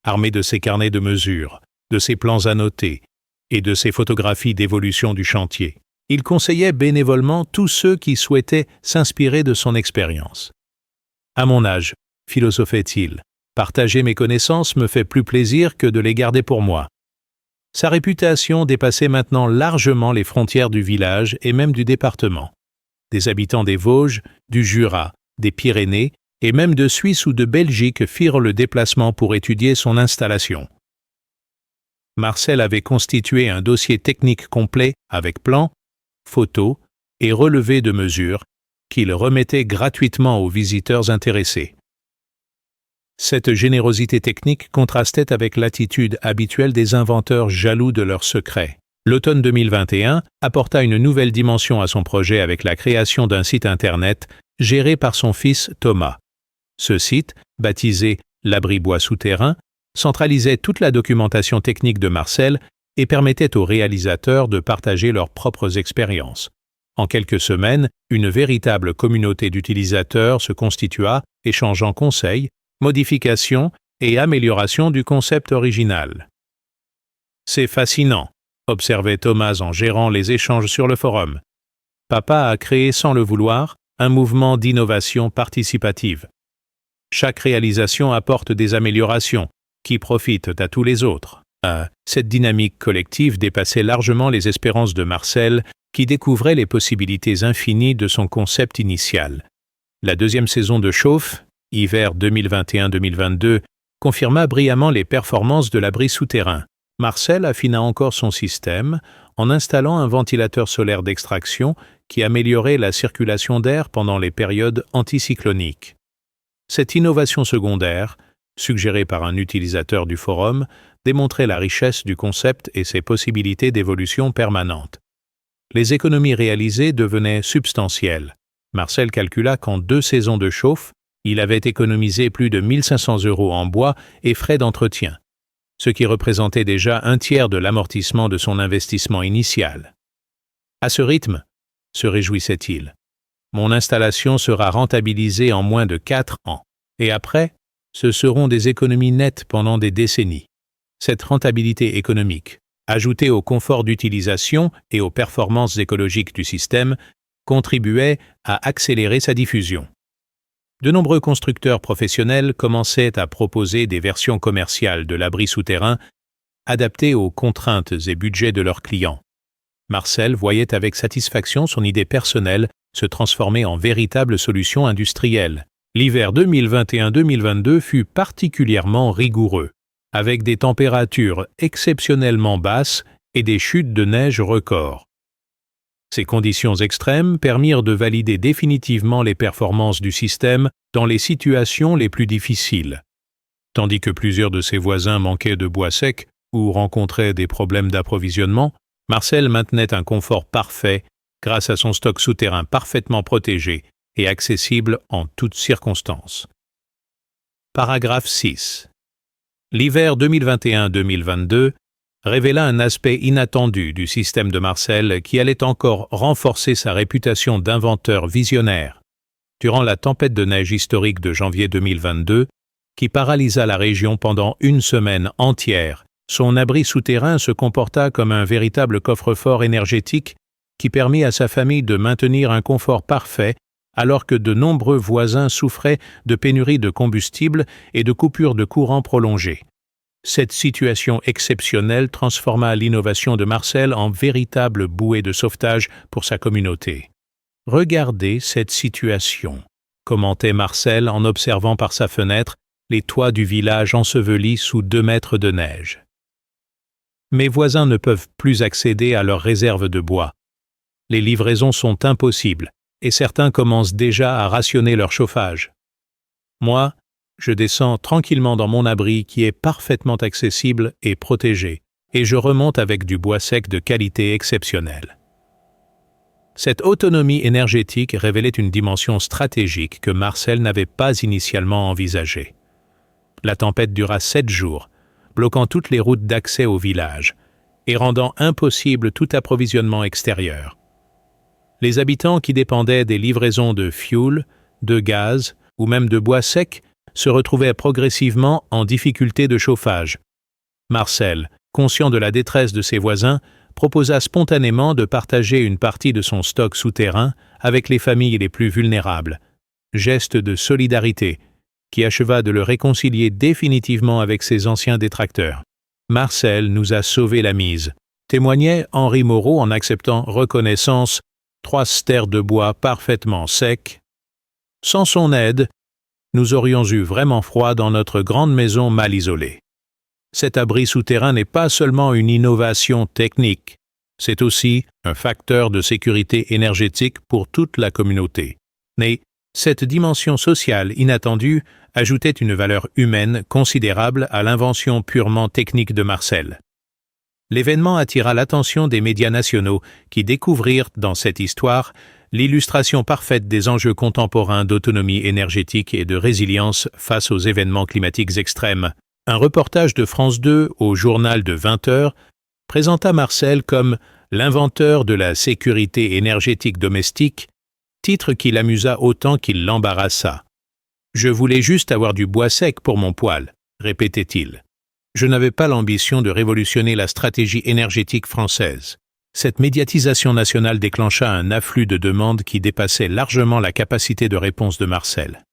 Armé de ses carnets de mesures, de ses plans annotés et de ses photographies d'évolution du chantier, il conseillait bénévolement tous ceux qui souhaitaient s'inspirer de son expérience. « À mon âge, philosophait-il, partager mes connaissances me fait plus plaisir que de les garder pour moi. » Sa réputation dépassait maintenant largement les frontières du village et même du département. Des habitants des Vosges, du Jura, des Pyrénées et même de Suisse ou de Belgique firent le déplacement pour étudier son installation. Marcel avait constitué un dossier technique complet avec plans, photos et relevés de mesures qu'il remettait gratuitement aux visiteurs intéressés. Cette générosité technique contrastait avec l'attitude habituelle des inventeurs jaloux de leurs secrets. L'automne 2021 apporta une nouvelle dimension à son projet avec la création d'un site Internet géré par son fils Thomas. Ce site, baptisé « L'abri bois souterrain », centralisait toute la documentation technique de Marcel et permettait aux réalisateurs de partager leurs propres expériences. En quelques semaines, une véritable communauté d'utilisateurs se constitua, échangeant conseils, modifications et améliorations du concept original. « C'est fascinant », observait Thomas en gérant les échanges sur le forum. « Papa a créé sans le vouloir un mouvement d'innovation participative. Chaque réalisation apporte des améliorations qui profitent à tous les autres. » Cette dynamique collective dépassait largement les espérances de Marcel, qui découvrait les possibilités infinies de son concept initial. La deuxième saison de Chauffe, hiver 2021-2022, confirma brillamment les performances de l'abri souterrain. Marcel affina encore son système en installant un ventilateur solaire d'extraction qui améliorait la circulation d'air pendant les périodes anticycloniques. Cette innovation secondaire, suggérée par un utilisateur du forum, démontrait la richesse du concept et ses possibilités d'évolution permanente. Les économies réalisées devenaient substantielles. Marcel calcula qu'en 2 saisons de chauffe, il avait économisé plus de 1 500 € en bois et frais d'entretien, ce qui représentait déjà un tiers de l'amortissement de son investissement initial. À ce rythme, se réjouissait-il, mon installation sera rentabilisée en moins de 4 ans, et après, ce seront des économies nettes pendant des décennies. Cette rentabilité économique, ajoutée au confort d'utilisation et aux performances écologiques du système, contribuait à accélérer sa diffusion. De nombreux constructeurs professionnels commençaient à proposer des versions commerciales de l'abri souterrain adaptées aux contraintes et budgets de leurs clients. Marcel voyait avec satisfaction son idée personnelle se transformer en véritable solution industrielle. L'hiver 2021-2022 fut particulièrement rigoureux, avec des températures exceptionnellement basses et des chutes de neige records. Ces conditions extrêmes permirent de valider définitivement les performances du système dans les situations les plus difficiles. Tandis que plusieurs de ses voisins manquaient de bois sec ou rencontraient des problèmes d'approvisionnement, Marcel maintenait un confort parfait grâce à son stock souterrain parfaitement protégé et accessible en toutes circonstances. Paragraphe 6. L'hiver 2021-2022 révéla un aspect inattendu du système de Marcel qui allait encore renforcer sa réputation d'inventeur visionnaire. Durant la tempête de neige historique de janvier 2022, qui paralysa la région pendant 1 semaine entière, son abri souterrain se comporta comme un véritable coffre-fort énergétique qui permit à sa famille de maintenir un confort parfait alors que de nombreux voisins souffraient de pénurie de combustible et de coupures de courant prolongées. Cette situation exceptionnelle transforma l'innovation de Marcel en véritable bouée de sauvetage pour sa communauté. « Regardez cette situation », commentait Marcel en observant par sa fenêtre les toits du village ensevelis sous 2 mètres de neige. « Mes voisins ne peuvent plus accéder à leurs réserves de bois. Les livraisons sont impossibles et certains commencent déjà à rationner leur chauffage. Moi, je descends tranquillement dans mon abri qui est parfaitement accessible et protégé, et je remonte avec du bois sec de qualité exceptionnelle. » Cette autonomie énergétique révélait une dimension stratégique que Marcel n'avait pas initialement envisagée. La tempête dura 7 jours, bloquant toutes les routes d'accès au village et rendant impossible tout approvisionnement extérieur. Les habitants qui dépendaient des livraisons de fioul, de gaz ou même de bois sec se retrouvaient progressivement en difficulté de chauffage. Marcel, conscient de la détresse de ses voisins, proposa spontanément de partager une partie de son stock souterrain avec les familles les plus vulnérables. Geste de solidarité qui acheva de le réconcilier définitivement avec ses anciens détracteurs. « Marcel nous a sauvé la mise », témoignait Henri Moreau en acceptant reconnaissance 3 stères de bois parfaitement secs. Sans son aide, nous aurions eu vraiment froid dans notre grande maison mal isolée. Cet abri souterrain n'est pas seulement une innovation technique, c'est aussi un facteur de sécurité énergétique pour toute la communauté. Mais cette dimension sociale inattendue ajoutait une valeur humaine considérable à l'invention purement technique de Marcel. L'événement attira l'attention des médias nationaux qui découvrirent dans cette histoire l'illustration parfaite des enjeux contemporains d'autonomie énergétique et de résilience face aux événements climatiques extrêmes. Un reportage de France 2 au journal de 20 heures présenta Marcel comme l'inventeur de la sécurité énergétique domestique, titre qui l'amusa autant qu'il l'embarrassa. « Je voulais juste avoir du bois sec pour mon poêle », répétait-il. Je n'avais pas l'ambition de révolutionner la stratégie énergétique française. Cette médiatisation nationale déclencha un afflux de demandes qui dépassait largement la capacité de réponse de Marcel.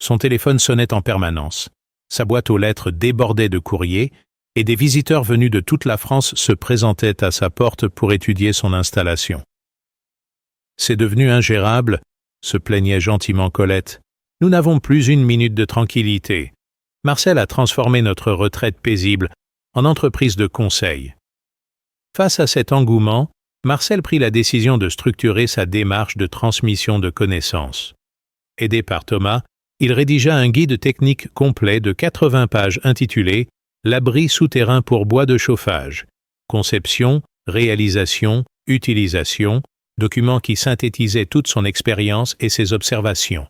Son téléphone sonnait en permanence, sa boîte aux lettres débordait de courriers, et des visiteurs venus de toute la France se présentaient à sa porte pour étudier son installation. « C'est devenu ingérable », se plaignait gentiment Colette. « Nous n'avons plus une minute de tranquillité. Marcel a transformé notre retraite paisible en entreprise de conseil. » Face à cet engouement, Marcel prit la décision de structurer sa démarche de transmission de connaissances. Aidé par Thomas, il rédigea un guide technique complet de 80 pages intitulé « L'abri souterrain pour bois de chauffage. Conception, réalisation, utilisation », document qui synthétisait toute son expérience et ses observations.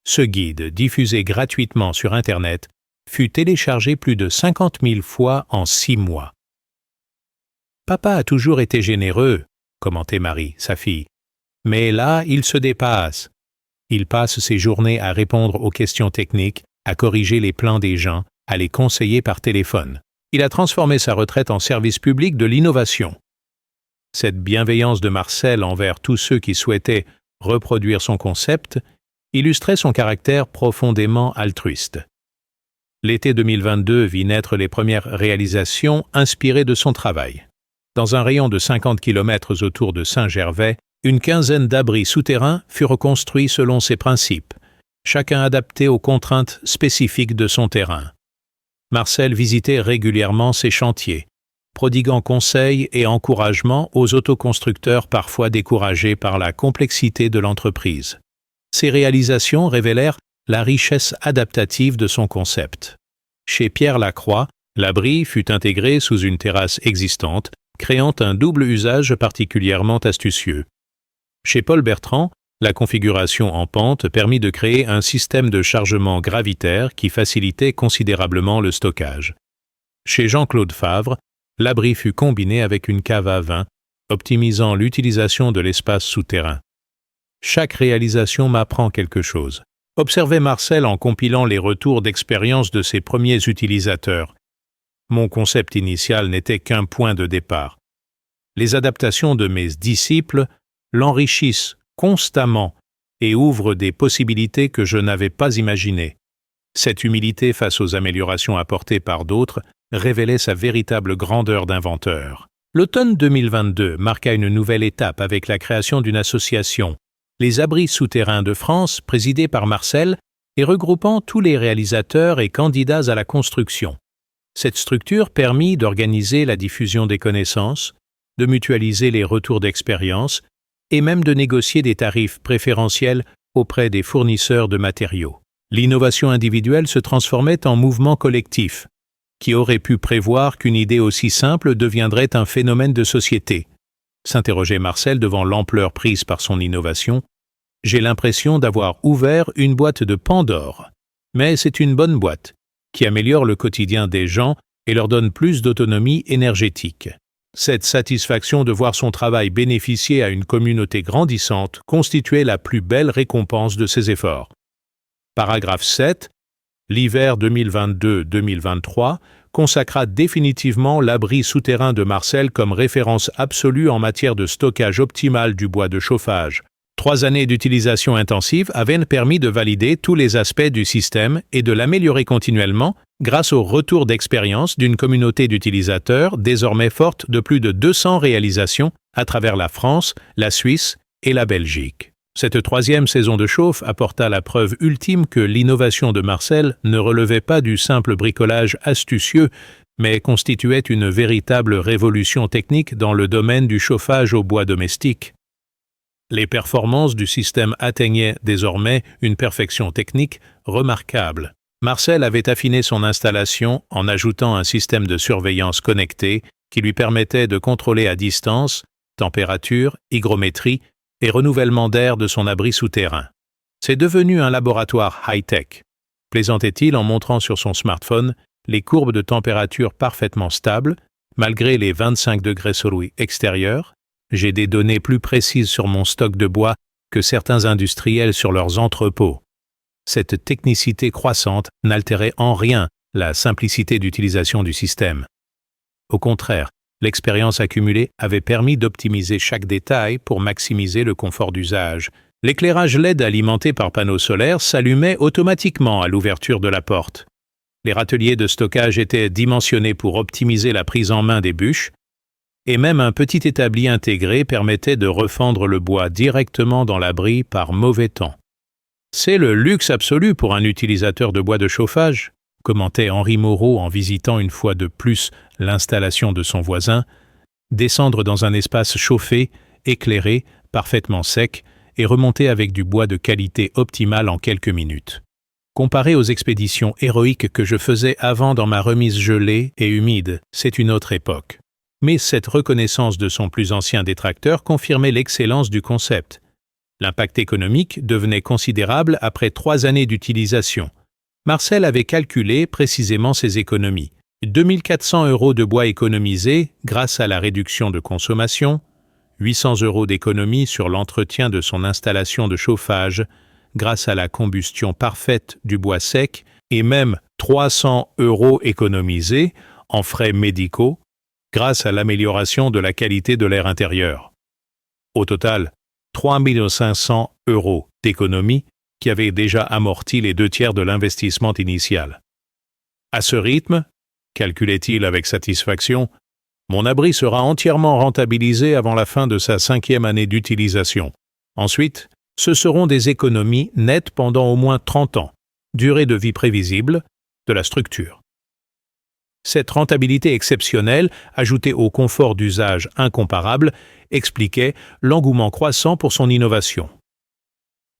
Ce guide, diffusé gratuitement sur Internet, fut téléchargé plus de 50 000 fois en 6 mois. « Papa a toujours été généreux », commentait Marie, sa fille. « Mais là, il se dépasse. Il passe ses journées à répondre aux questions techniques, à corriger les plans des gens, à les conseiller par téléphone. Il a transformé sa retraite en service public de l'innovation. » Cette bienveillance de Marcel envers tous ceux qui souhaitaient reproduire son concept illustrait son caractère profondément altruiste. L'été 2022 vit naître les premières réalisations inspirées de son travail. Dans un rayon de 50 km autour de Saint-Gervais, une quinzaine d'abris souterrains furent construits selon ses principes, chacun adapté aux contraintes spécifiques de son terrain. Marcel visitait régulièrement ces chantiers, prodiguant conseils et encouragements aux autoconstructeurs parfois découragés par la complexité de l'entreprise. Ces réalisations révélèrent la richesse adaptative de son concept. Chez Pierre Lacroix, l'abri fut intégré sous une terrasse existante, créant un double usage particulièrement astucieux. Chez Paul Bertrand, la configuration en pente permit de créer un système de chargement gravitaire qui facilitait considérablement le stockage. Chez Jean-Claude Favre, l'abri fut combiné avec une cave à vin, optimisant l'utilisation de l'espace souterrain. Chaque réalisation m'apprend quelque chose. Observait Marcel en compilant les retours d'expérience de ses premiers utilisateurs. Mon concept initial n'était qu'un point de départ. Les adaptations de mes disciples l'enrichissent constamment et ouvrent des possibilités que je n'avais pas imaginées. Cette humilité face aux améliorations apportées par d'autres révélait sa véritable grandeur d'inventeur. L'automne 2022 marqua une nouvelle étape avec la création d'une association, les Abris souterrains de France, présidée par Marcel et regroupant tous les réalisateurs et candidats à la construction. Cette structure permit d'organiser la diffusion des connaissances, de mutualiser les retours d'expérience et même de négocier des tarifs préférentiels auprès des fournisseurs de matériaux. L'innovation individuelle se transformait en mouvement collectif. Qui aurait pu prévoir qu'une idée aussi simple deviendrait un phénomène de société? S'interrogeait Marcel devant l'ampleur prise par son innovation. J'ai l'impression d'avoir ouvert une boîte de Pandore. Mais c'est une bonne boîte, qui améliore le quotidien des gens et leur donne plus d'autonomie énergétique. Cette satisfaction de voir son travail bénéficier à une communauté grandissante constituait la plus belle récompense de ses efforts. Paragraphe 7. L'hiver 2022-2023 consacra définitivement l'abri souterrain de Marcel comme référence absolue en matière de stockage optimal du bois de chauffage. 3 années d'utilisation intensive avaient permis de valider tous les aspects du système et de l'améliorer continuellement grâce au retour d'expérience d'une communauté d'utilisateurs désormais forte de plus de 200 réalisations à travers la France, la Suisse et la Belgique. Cette troisième saison de chauffe apporta la preuve ultime que l'innovation de Marcel ne relevait pas du simple bricolage astucieux, mais constituait une véritable révolution technique dans le domaine du chauffage au bois domestique. Les performances du système atteignaient désormais une perfection technique remarquable. Marcel avait affiné son installation en ajoutant un système de surveillance connecté qui lui permettait de contrôler à distance température, hygrométrie et renouvellement d'air de son abri souterrain. C'est devenu un laboratoire high-tech, plaisantait-il en montrant sur son smartphone les courbes de température parfaitement stables, malgré les 25 degrés Celsius extérieurs. J'ai des données plus précises sur mon stock de bois que certains industriels sur leurs entrepôts. Cette technicité croissante n'altérait en rien la simplicité d'utilisation du système. Au contraire, l'expérience accumulée avait permis d'optimiser chaque détail pour maximiser le confort d'usage. L'éclairage LED alimenté par panneaux solaires s'allumait automatiquement à l'ouverture de la porte. Les râteliers de stockage étaient dimensionnés pour optimiser la prise en main des bûches, et même un petit établi intégré permettait de refendre le bois directement dans l'abri par mauvais temps. C'est le luxe absolu pour un utilisateur de bois de chauffage, commentait Henri Moreau en visitant une fois de plus l'installation de son voisin, descendre dans un espace chauffé, éclairé, parfaitement sec, et remonter avec du bois de qualité optimale en quelques minutes. Comparé aux expéditions héroïques que je faisais avant dans ma remise gelée et humide, c'est une autre époque. Mais cette reconnaissance de son plus ancien détracteur confirmait l'excellence du concept. L'impact économique devenait considérable après 3 années d'utilisation. Marcel avait calculé précisément ses économies. 2 400 € de bois économisés grâce à la réduction de consommation, 800 € d'économie sur l'entretien de son installation de chauffage grâce à la combustion parfaite du bois sec et même 300 € économisés en frais médicaux grâce à l'amélioration de la qualité de l'air intérieur. Au total, 3 500 € d'économie qui avaient déjà amorti les 2/3 de l'investissement initial. À ce rythme, calculait-il avec satisfaction, mon abri sera entièrement rentabilisé avant la fin de sa 5e année d'utilisation. Ensuite, ce seront des économies nettes pendant au moins 30 ans, durée de vie prévisible de la structure. Cette rentabilité exceptionnelle, ajoutée au confort d'usage incomparable, expliquait l'engouement croissant pour son innovation.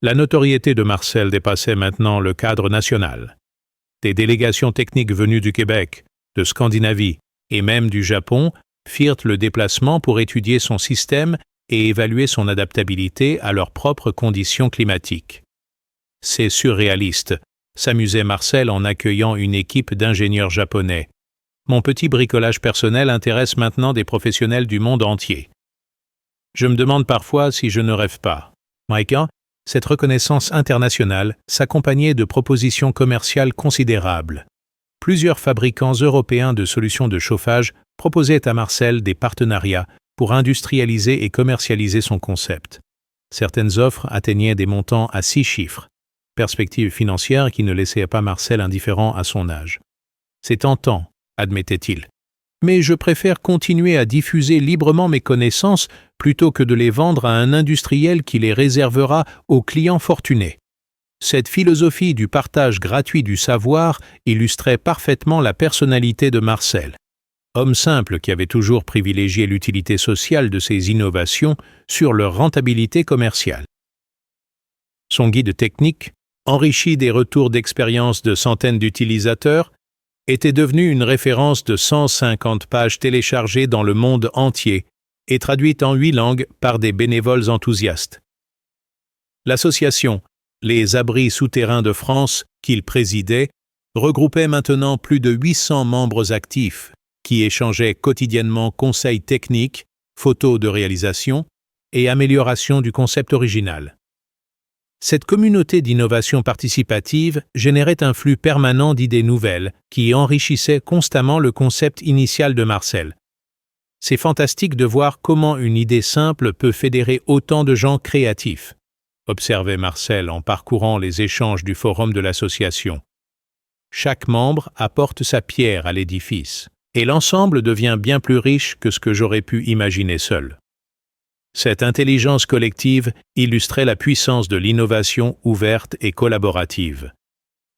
La notoriété de Marcel dépassait maintenant le cadre national. Des délégations techniques venues du Québec, de Scandinavie et même du Japon firent le déplacement pour étudier son système et évaluer son adaptabilité à leurs propres conditions climatiques. C'est surréaliste, s'amusait Marcel en accueillant une équipe d'ingénieurs japonais. Mon petit bricolage personnel intéresse maintenant des professionnels du monde entier. Je me demande parfois si je ne rêve pas. Maïka, cette reconnaissance internationale s'accompagnait de propositions commerciales considérables. Plusieurs fabricants européens de solutions de chauffage proposaient à Marcel des partenariats pour industrialiser et commercialiser son concept. Certaines offres atteignaient des montants à 6 chiffres, perspectives financières qui ne laissaient pas Marcel indifférent à son âge. C'est tentant, admettait-il. Mais je préfère continuer à diffuser librement mes connaissances plutôt que de les vendre à un industriel qui les réservera aux clients fortunés. Cette philosophie du partage gratuit du savoir illustrait parfaitement la personnalité de Marcel. Homme simple qui avait toujours privilégié l'utilité sociale de ses innovations sur leur rentabilité commerciale. Son guide technique, enrichi des retours d'expérience de centaines d'utilisateurs, était devenu une référence de 150 pages téléchargées dans le monde entier et traduite en 8 langues par des bénévoles enthousiastes. L'association Les Abris Souterrains de France, qu'il présidait, regroupait maintenant plus de 800 membres actifs qui échangeaient quotidiennement conseils techniques, photos de réalisation et amélioration du concept original. Cette communauté d'innovation participative générait un flux permanent d'idées nouvelles qui enrichissaient constamment le concept initial de Marcel. C'est fantastique de voir comment une idée simple peut fédérer autant de gens créatifs, observait Marcel en parcourant les échanges du forum de l'association. Chaque membre apporte sa pierre à l'édifice, et l'ensemble devient bien plus riche que ce que j'aurais pu imaginer seul. Cette intelligence collective illustrait la puissance de l'innovation ouverte et collaborative.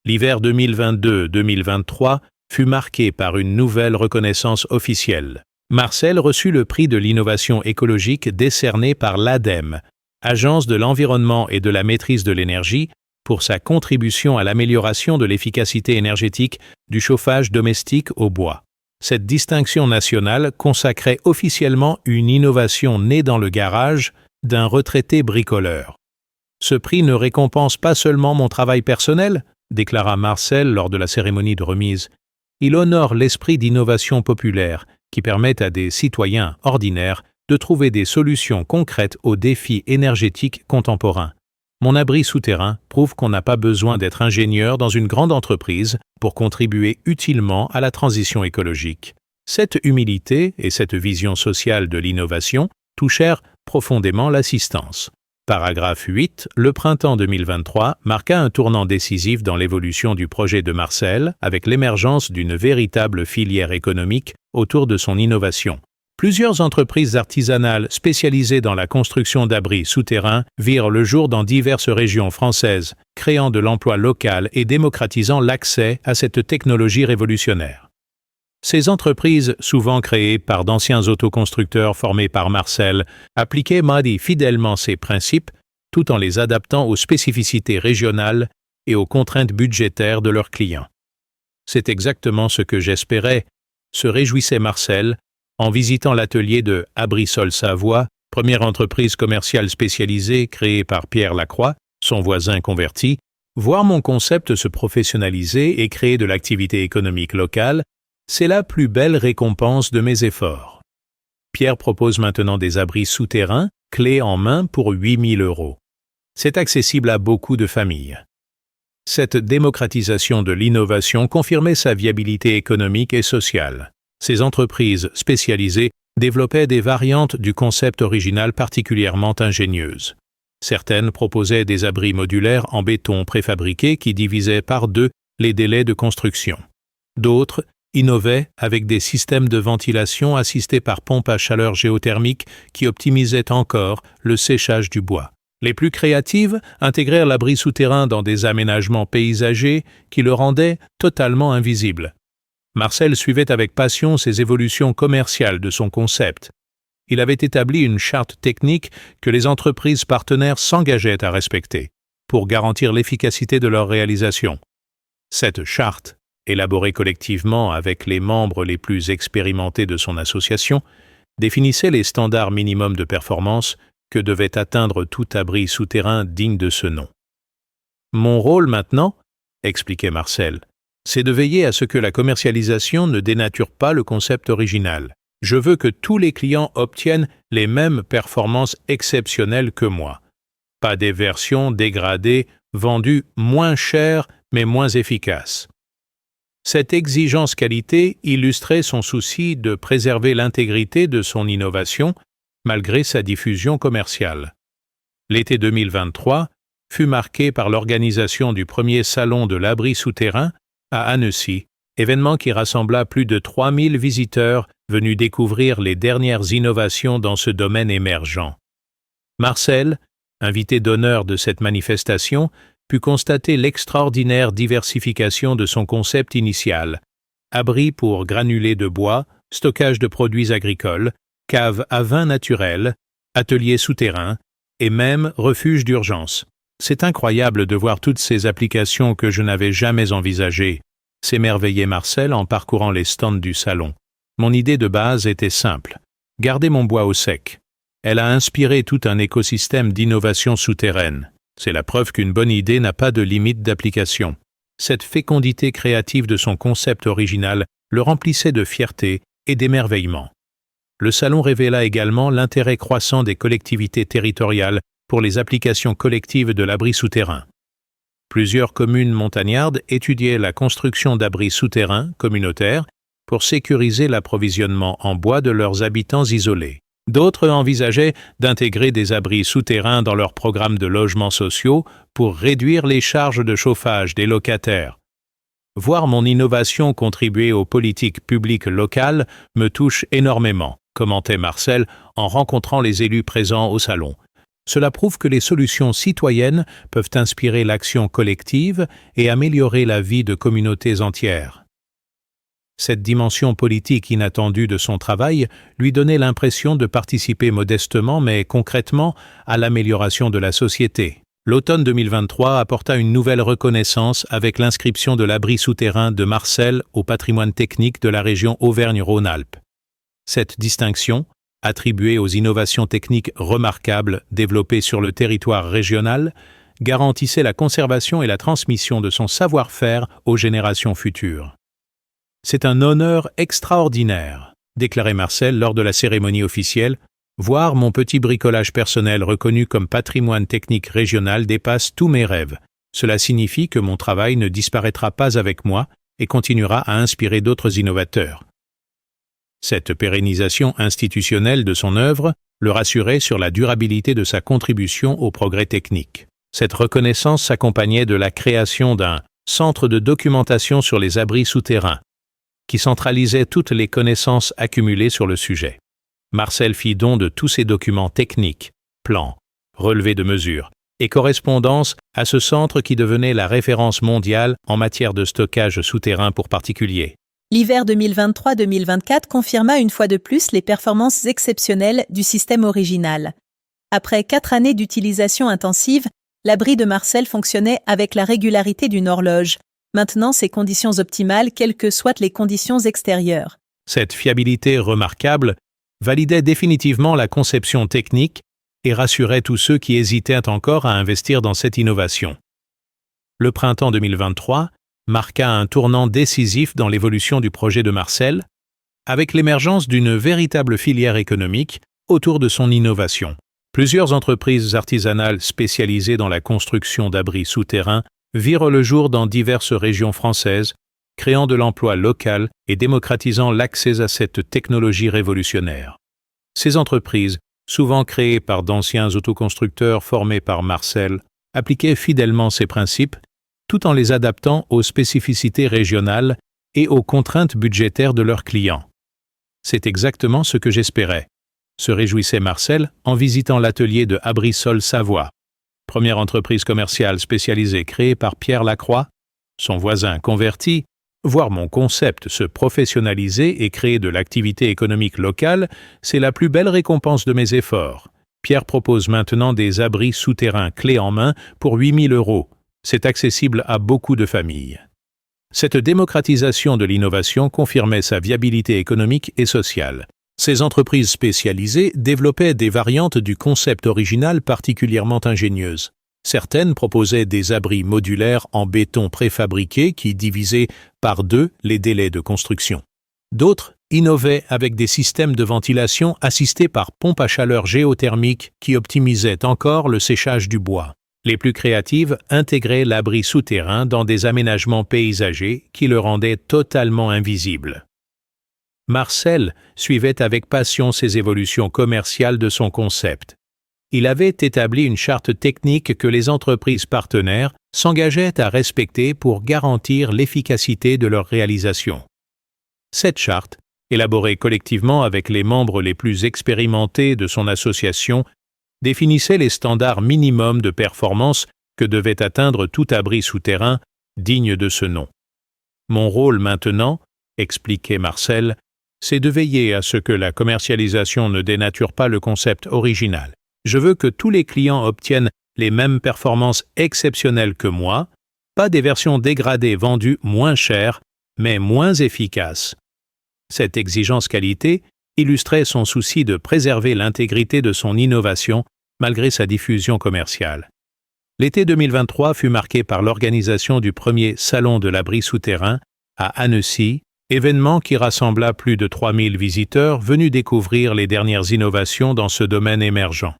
L'hiver 2022-2023 fut marqué par une nouvelle reconnaissance officielle. Marcel reçut le prix de l'innovation écologique décerné par l'ADEME, Agence de l'environnement et de la maîtrise de l'énergie, pour sa contribution à l'amélioration de l'efficacité énergétique du chauffage domestique au bois. Cette distinction nationale consacrait officiellement une innovation née dans le garage d'un retraité bricoleur. « Ce prix ne récompense pas seulement mon travail personnel », déclara Marcel lors de la cérémonie de remise. « Il honore l'esprit d'innovation populaire qui permet à des citoyens ordinaires de trouver des solutions concrètes aux défis énergétiques contemporains. Mon abri souterrain prouve qu'on n'a pas besoin d'être ingénieur dans une grande entreprise pour contribuer utilement à la transition écologique. » Cette humilité et cette vision sociale de l'innovation touchèrent profondément l'assistance. Paragraphe 8. Le printemps 2023 marqua un tournant décisif dans l'évolution du projet de Marcel avec l'émergence d'une véritable filière économique autour de son innovation. Plusieurs entreprises artisanales spécialisées dans la construction d'abris souterrains virent le jour dans diverses régions françaises, créant de l'emploi local et démocratisant l'accès à cette technologie révolutionnaire. Ces entreprises, souvent créées par d'anciens autoconstructeurs formés par Marcel, appliquaient fidèlement ces principes, tout en les adaptant aux spécificités régionales et aux contraintes budgétaires de leurs clients. « C'est exactement ce que j'espérais », se réjouissait Marcel, en visitant l'atelier de Abrisol Savoie, première entreprise commerciale spécialisée créée par Pierre Lacroix, son voisin converti. Voir mon concept se professionnaliser et créer de l'activité économique locale, c'est la plus belle récompense de mes efforts. Pierre propose maintenant des abris souterrains, clés en main pour 8 000 €. C'est accessible à beaucoup de familles. Cette démocratisation de l'innovation confirmait sa viabilité économique et sociale. Ces entreprises spécialisées développaient des variantes du concept original particulièrement ingénieuses. Certaines proposaient des abris modulaires en béton préfabriqué qui divisaient par 2 les délais de construction. D'autres innovaient avec des systèmes de ventilation assistés par pompes à chaleur géothermique qui optimisaient encore le séchage du bois. Les plus créatives intégrèrent l'abri souterrain dans des aménagements paysagers qui le rendaient totalement invisible. Marcel suivait avec passion ces évolutions commerciales de son concept. Il avait établi une charte technique que les entreprises partenaires s'engageaient à respecter pour garantir l'efficacité de leur réalisation. Cette charte, élaborée collectivement avec les membres les plus expérimentés de son association, définissait les standards minimums de performance que devait atteindre tout abri souterrain digne de ce nom. « Mon rôle maintenant, » expliquait Marcel, c'est de veiller à ce que la commercialisation ne dénature pas le concept original. Je veux que tous les clients obtiennent les mêmes performances exceptionnelles que moi. Pas des versions dégradées, vendues moins chères mais moins efficaces. Cette exigence qualité illustrait son souci de préserver l'intégrité de son innovation malgré sa diffusion commerciale. L'été 2023 fut marqué par l'organisation du premier salon de l'abri souterrain à Annecy, événement qui rassembla plus de 3000 visiteurs venus découvrir les dernières innovations dans ce domaine émergent. Marcel, invité d'honneur de cette manifestation, put constater l'extraordinaire diversification de son concept initial. Abri pour granulés de bois, stockage de produits agricoles, cave à vin naturel, atelier souterrain et même refuge d'urgence. C'est incroyable de voir toutes ces applications que je n'avais jamais envisagées, s'émerveillait Marcel en parcourant les stands du salon. Mon idée de base était simple, garder mon bois au sec. Elle a inspiré tout un écosystème d'innovation souterraine. C'est la preuve qu'une bonne idée n'a pas de limite d'application. Cette fécondité créative de son concept original le remplissait de fierté et d'émerveillement. Le salon révéla également l'intérêt croissant des collectivités territoriales pour les applications collectives de l'abri souterrain. Plusieurs communes montagnardes étudiaient la construction d'abris souterrains communautaires pour sécuriser l'approvisionnement en bois de leurs habitants isolés. D'autres envisageaient d'intégrer des abris souterrains dans leurs programmes de logements sociaux pour réduire les charges de chauffage des locataires. Voir mon innovation contribuer aux politiques publiques locales me touche énormément. commentait Marcel en rencontrant les élus présents au salon. Cela prouve que les solutions citoyennes peuvent inspirer l'action collective et améliorer la vie de communautés entières. Cette dimension politique inattendue de son travail lui donnait l'impression de participer modestement mais concrètement à l'amélioration de la société. L'automne 2023 apporta une nouvelle reconnaissance avec l'inscription de l'abri souterrain de Marcel au patrimoine technique de la région Auvergne-Rhône-Alpes. Cette distinction, attribuée aux innovations techniques remarquables développées sur le territoire régional, garantissait la conservation et la transmission de son savoir-faire aux générations futures. C'est un honneur extraordinaire, déclarait Marcel lors de la cérémonie officielle. Voir mon petit bricolage personnel reconnu comme patrimoine technique régional dépasse tous mes rêves. Cela signifie que mon travail ne disparaîtra pas avec moi et continuera à inspirer d'autres innovateurs. Cette pérennisation institutionnelle de son œuvre le rassurait sur la durabilité de sa contribution au progrès technique. Cette reconnaissance s'accompagnait de la création d'un centre de documentation sur les abris souterrains, qui centralisait toutes les connaissances accumulées sur le sujet. Marcel fit don de tous ses documents techniques, plans, relevés de mesures et correspondances à ce centre qui devenait la référence mondiale en matière de stockage souterrain pour particuliers. L'hiver 2023-2024 confirma une fois de plus les performances exceptionnelles du système original. Après 4 années d'utilisation intensive, l'abri de Marcel fonctionnait avec la régularité d'une horloge, maintenant ses conditions optimales quelles que soient les conditions extérieures. Cette fiabilité remarquable validait définitivement la conception technique et rassurait tous ceux qui hésitaient encore à investir dans cette innovation. Le printemps 2023 marqua un tournant décisif dans l'évolution du projet de Marcel, avec l'émergence d'une véritable filière économique autour de son innovation. Plusieurs entreprises artisanales spécialisées dans la construction d'abris souterrains virent le jour dans diverses régions françaises, créant de l'emploi local et démocratisant l'accès à cette technologie révolutionnaire. Ces entreprises, souvent créées par d'anciens autoconstructeurs formés par Marcel, appliquaient fidèlement ces principes, tout en les adaptant aux spécificités régionales et aux contraintes budgétaires de leurs clients. C'est exactement ce que j'espérais, se réjouissait Marcel en visitant l'atelier de Abrisol Savoie, première entreprise commerciale spécialisée créée par Pierre Lacroix, son voisin converti. Voir mon concept se professionnaliser et créer de l'activité économique locale, c'est la plus belle récompense de mes efforts. Pierre propose maintenant des abris souterrains clés en main pour 8 000 €. C'est accessible à beaucoup de familles. Cette démocratisation de l'innovation confirmait sa viabilité économique et sociale. Ces entreprises spécialisées développaient des variantes du concept original particulièrement ingénieuses. Certaines proposaient des abris modulaires en béton préfabriqué qui divisaient par 2 les délais de construction. D'autres innovaient avec des systèmes de ventilation assistés par pompes à chaleur géothermique qui optimisaient encore le séchage du bois. Les plus créatives intégraient l'abri souterrain dans des aménagements paysagers qui le rendaient totalement invisible. Marcel suivait avec passion ces évolutions commerciales de son concept. Il avait établi une charte technique que les entreprises partenaires s'engageaient à respecter pour garantir l'efficacité de leur réalisation. Cette charte, élaborée collectivement avec les membres les plus expérimentés de son association, définissait les standards minimums de performance que devait atteindre tout abri souterrain digne de ce nom. Mon rôle maintenant, expliquait Marcel, c'est de veiller à ce que la commercialisation ne dénature pas le concept original. Je veux que tous les clients obtiennent les mêmes performances exceptionnelles que moi, pas des versions dégradées vendues moins chères, mais moins efficaces. Cette exigence qualité illustrait son souci de préserver l'intégrité de son innovation malgré sa diffusion commerciale. L'été 2023 fut marqué par l'organisation du premier Salon de l'abri souterrain à Annecy, événement qui rassembla plus de 3000 visiteurs venus découvrir les dernières innovations dans ce domaine émergent.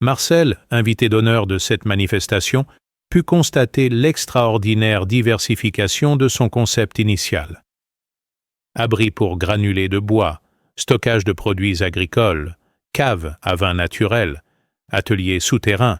Marcel, invité d'honneur de cette manifestation, put constater l'extraordinaire diversification de son concept initial. Abris pour granulés de bois, stockage de produits agricoles, cave à vin naturel, atelier souterrain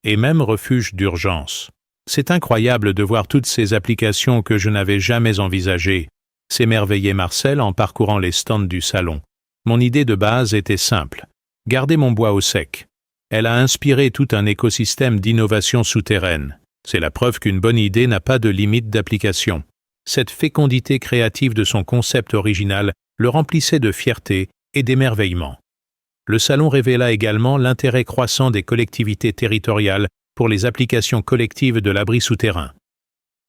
et même refuge d'urgence. C'est incroyable de voir toutes ces applications que je n'avais jamais envisagées, s'émerveillait Marcel en parcourant les stands du salon. Mon idée de base était simple, garder mon bois au sec. Elle a inspiré tout un écosystème d'innovation souterraine. C'est la preuve qu'une bonne idée n'a pas de limite d'application. Cette fécondité créative de son concept original le remplissait de fierté et d'émerveillement. Le salon révéla également l'intérêt croissant des collectivités territoriales pour les applications collectives de l'abri souterrain.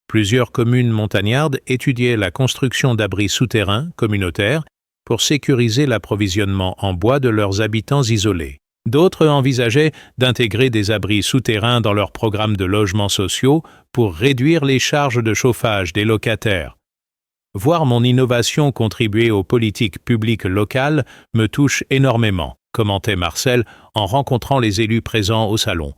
Plusieurs communes montagnardes étudiaient la construction d'abris souterrains communautaires pour sécuriser l'approvisionnement en bois de leurs habitants isolés. D'autres envisageaient d'intégrer des abris souterrains dans leurs programmes de logements sociaux pour réduire les charges de chauffage des locataires. Voir mon innovation contribuer aux politiques publiques locales me touche énormément, commentait Marcel en rencontrant les élus présents au salon.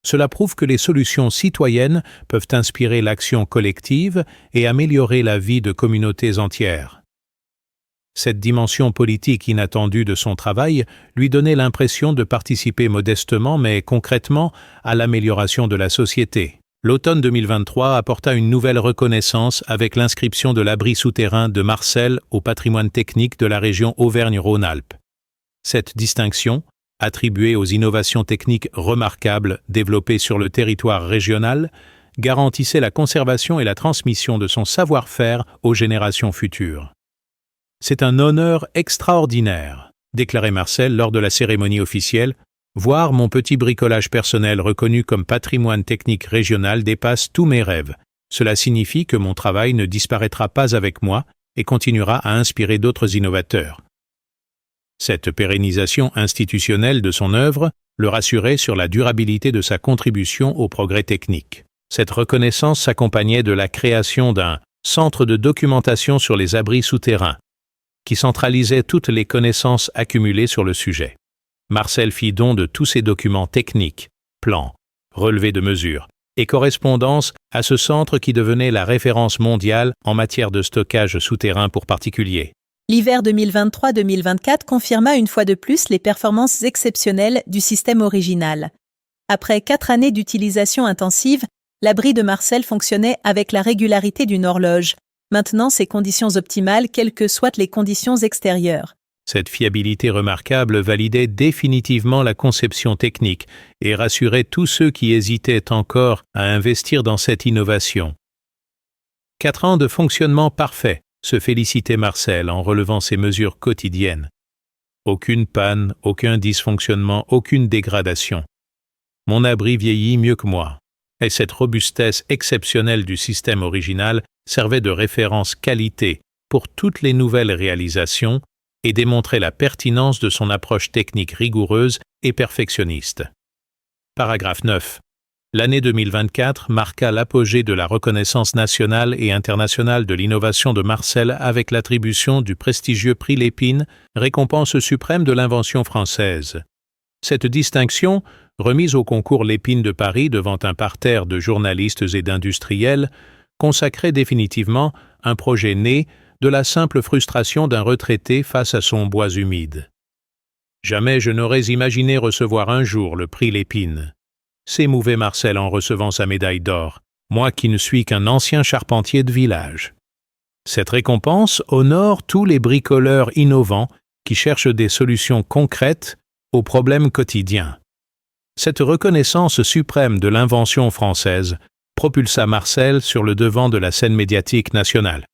Cela prouve que les solutions citoyennes peuvent inspirer l'action collective et améliorer la vie de communautés entières. Cette dimension politique inattendue de son travail lui donnait l'impression de participer modestement mais concrètement à l'amélioration de la société. L'automne 2023 apporta une nouvelle reconnaissance avec l'inscription de l'abri souterrain de Marcel au patrimoine technique de la région Auvergne-Rhône-Alpes. Cette distinction, attribuée aux innovations techniques remarquables développées sur le territoire régional, garantissait la conservation et la transmission de son savoir-faire aux générations futures. C'est un honneur extraordinaire, déclarait Marcel lors de la cérémonie officielle. Voir mon petit bricolage personnel reconnu comme patrimoine technique régional dépasse tous mes rêves. Cela signifie que mon travail ne disparaîtra pas avec moi et continuera à inspirer d'autres innovateurs. Cette pérennisation institutionnelle de son œuvre le rassurait sur la durabilité de sa contribution au progrès technique. Cette reconnaissance s'accompagnait de la création d'un centre de documentation sur les abris souterrains, qui centralisait toutes les connaissances accumulées sur le sujet. Marcel fit don de tous ses documents techniques, plans, relevés de mesures et correspondances à ce centre qui devenait la référence mondiale en matière de stockage souterrain pour particuliers. L'hiver 2023-2024 confirma une fois de plus les performances exceptionnelles du système original. Après 4 années d'utilisation intensive, l'abri de Marcel fonctionnait avec la régularité d'une horloge, maintenant ses conditions optimales quelles que soient les conditions extérieures. Cette fiabilité remarquable validait définitivement la conception technique et rassurait tous ceux qui hésitaient encore à investir dans cette innovation. 4 ans de fonctionnement parfait, se félicitait Marcel en relevant ses mesures quotidiennes. Aucune panne, aucun dysfonctionnement, aucune dégradation. Mon abri vieillit mieux que moi. Et cette robustesse exceptionnelle du système original servait de référence qualité pour toutes les nouvelles réalisations et démontrait la pertinence de son approche technique rigoureuse et perfectionniste. Paragraphe 9. L'année 2024 marqua l'apogée de la reconnaissance nationale et internationale de l'innovation de Marcel avec l'attribution du prestigieux prix Lépine, récompense suprême de l'invention française. Cette distinction, remise au concours Lépine de Paris devant un parterre de journalistes et d'industriels, consacrait définitivement un projet né de la simple frustration d'un retraité face à son bois humide. Jamais je n'aurais imaginé recevoir un jour le prix Lépine, s'émouvait Marcel en recevant sa médaille d'or, moi qui ne suis qu'un ancien charpentier de village. Cette récompense honore tous les bricoleurs innovants qui cherchent des solutions concrètes aux problèmes quotidiens. Cette reconnaissance suprême de l'invention française propulsa Marcel sur le devant de la scène médiatique nationale.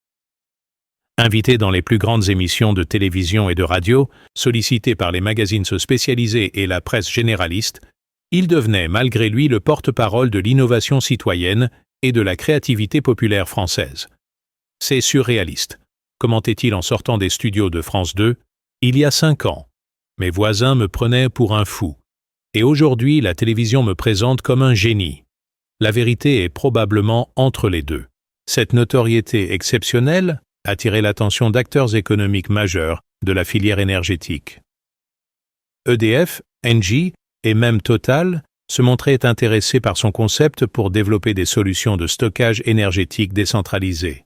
Invité dans les plus grandes émissions de télévision et de radio, sollicité par les magazines spécialisés et la presse généraliste, il devenait malgré lui le porte-parole de l'innovation citoyenne et de la créativité populaire française. C'est surréaliste, commentait-il en sortant des studios de France 2, il y a 5 ans. Mes voisins me prenaient pour un fou. Et aujourd'hui, la télévision me présente comme un génie. La vérité est probablement entre les deux. Cette notoriété exceptionnelle attirait l'attention d'acteurs économiques majeurs de la filière énergétique. EDF, Engie et même Total se montraient intéressés par son concept pour développer des solutions de stockage énergétique décentralisées.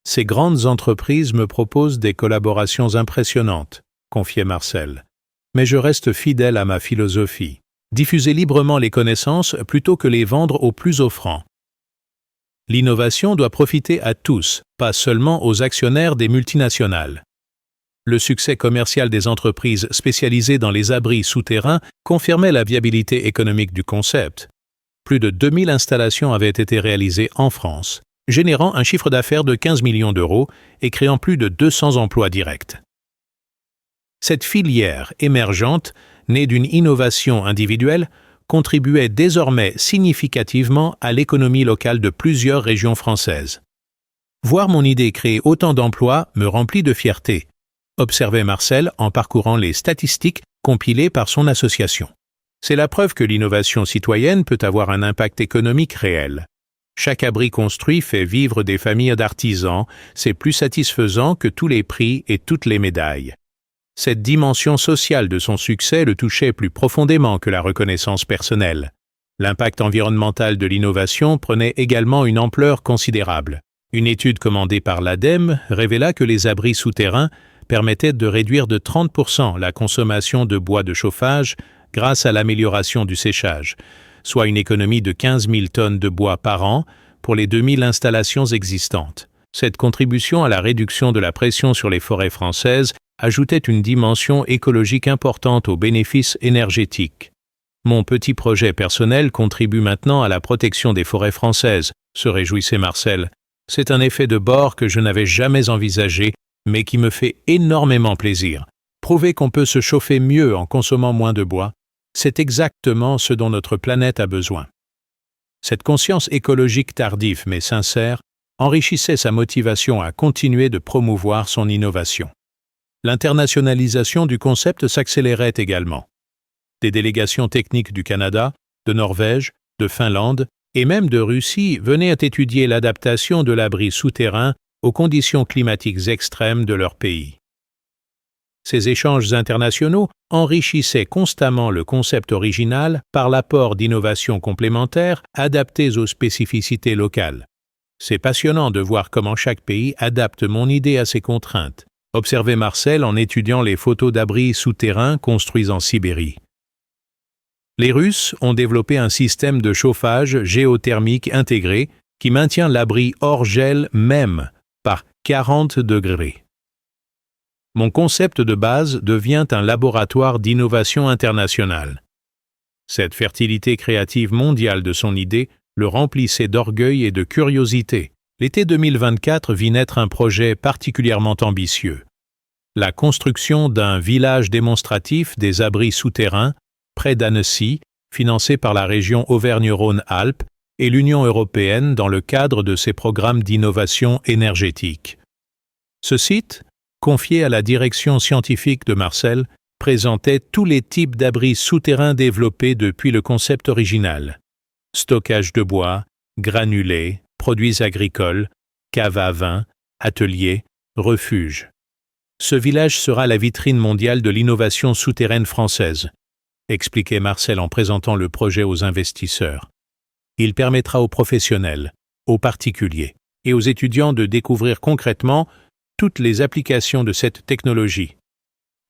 Ces grandes entreprises me proposent des collaborations impressionnantes, confiait Marcel. Mais je reste fidèle à ma philosophie. Diffuser librement les connaissances plutôt que les vendre aux plus offrants. L'innovation doit profiter à tous, pas seulement aux actionnaires des multinationales. Le succès commercial des entreprises spécialisées dans les abris souterrains confirmait la viabilité économique du concept. Plus de 2000 installations avaient été réalisées en France, générant un chiffre d'affaires de 15 millions d'euros et créant plus de 200 emplois directs. Cette filière émergente, née d'une innovation individuelle, contribuait désormais significativement à l'économie locale de plusieurs régions françaises. Voir mon idée créer autant d'emplois me remplit de fierté, observait Marcel en parcourant les statistiques compilées par son association. C'est la preuve que l'innovation citoyenne peut avoir un impact économique réel. Chaque abri construit fait vivre des familles d'artisans, c'est plus satisfaisant que tous les prix et toutes les médailles. Cette dimension sociale de son succès le touchait plus profondément que la reconnaissance personnelle. L'impact environnemental de l'innovation prenait également une ampleur considérable. Une étude commandée par l'ADEME révéla que les abris souterrains permettaient de réduire de 30% la consommation de bois de chauffage grâce à l'amélioration du séchage, soit une économie de 15 000 tonnes de bois par an pour les 2000 installations existantes. Cette contribution à la réduction de la pression sur les forêts françaises ajoutait une dimension écologique importante aux bénéfices énergétiques. Mon petit projet personnel contribue maintenant à la protection des forêts françaises, se réjouissait Marcel. C'est un effet de bord que je n'avais jamais envisagé, mais qui me fait énormément plaisir. Prouver qu'on peut se chauffer mieux en consommant moins de bois, c'est exactement ce dont notre planète a besoin. Cette conscience écologique tardive mais sincère enrichissait sa motivation à continuer de promouvoir son innovation. L'internationalisation du concept s'accélérait également. Des délégations techniques du Canada, de Norvège, de Finlande et même de Russie venaient étudier l'adaptation de l'abri souterrain aux conditions climatiques extrêmes de leur pays. Ces échanges internationaux enrichissaient constamment le concept original par l'apport d'innovations complémentaires adaptées aux spécificités locales. C'est passionnant de voir comment chaque pays adapte mon idée à ses contraintes, observait Marcel en étudiant les photos d'abris souterrains construits en Sibérie. Les Russes ont développé un système de chauffage géothermique intégré qui maintient l'abri hors gel même par 40 degrés. Mon concept de base devient un laboratoire d'innovation internationale. Cette fertilité créative mondiale de son idée le remplissait d'orgueil et de curiosité. L'été 2024 vit naître un projet particulièrement ambitieux. La construction d'un village démonstratif des abris souterrains près d'Annecy, financé par la région Auvergne-Rhône-Alpes et l'Union européenne dans le cadre de ses programmes d'innovation énergétique. Ce site, confié à la direction scientifique de Marcel, présentait tous les types d'abris souterrains développés depuis le concept original. Stockage de bois, granulés, produits agricoles, caves à vin, ateliers, refuges. Ce village sera la vitrine mondiale de l'innovation souterraine française, expliquait Marcel en présentant le projet aux investisseurs. Il permettra aux professionnels, aux particuliers et aux étudiants de découvrir concrètement toutes les applications de cette technologie.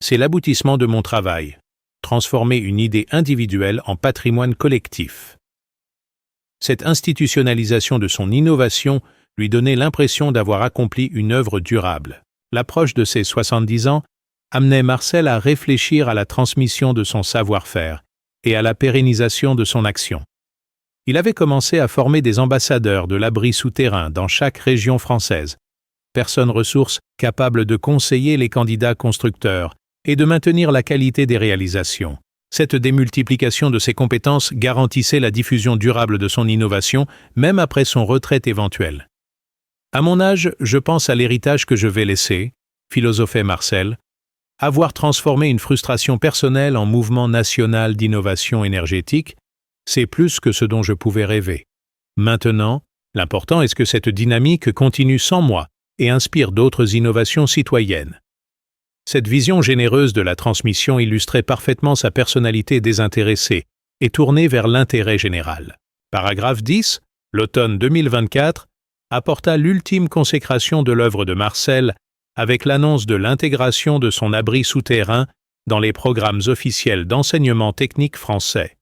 C'est l'aboutissement de mon travail, transformer une idée individuelle en patrimoine collectif. Cette institutionnalisation de son innovation lui donnait l'impression d'avoir accompli une œuvre durable. L'approche de ses 70 ans amenait Marcel à réfléchir à la transmission de son savoir-faire et à la pérennisation de son action. Il avait commencé à former des ambassadeurs de l'abri souterrain dans chaque région française, personnes ressources capables de conseiller les candidats constructeurs et de maintenir la qualité des réalisations. Cette démultiplication de ses compétences garantissait la diffusion durable de son innovation, même après son retraite éventuelle. À mon âge, je pense à l'héritage que je vais laisser, philosophait Marcel, avoir transformé une frustration personnelle en mouvement national d'innovation énergétique, c'est plus que ce dont je pouvais rêver. Maintenant, l'important est que cette dynamique continue sans moi et inspire d'autres innovations citoyennes. Cette vision généreuse de la transmission illustrait parfaitement sa personnalité désintéressée et tournée vers l'intérêt général. Paragraphe 10, l'automne 2024, apporta l'ultime consécration de l'œuvre de Marcel avec l'annonce de l'intégration de son abri souterrain dans les programmes officiels d'enseignement technique français.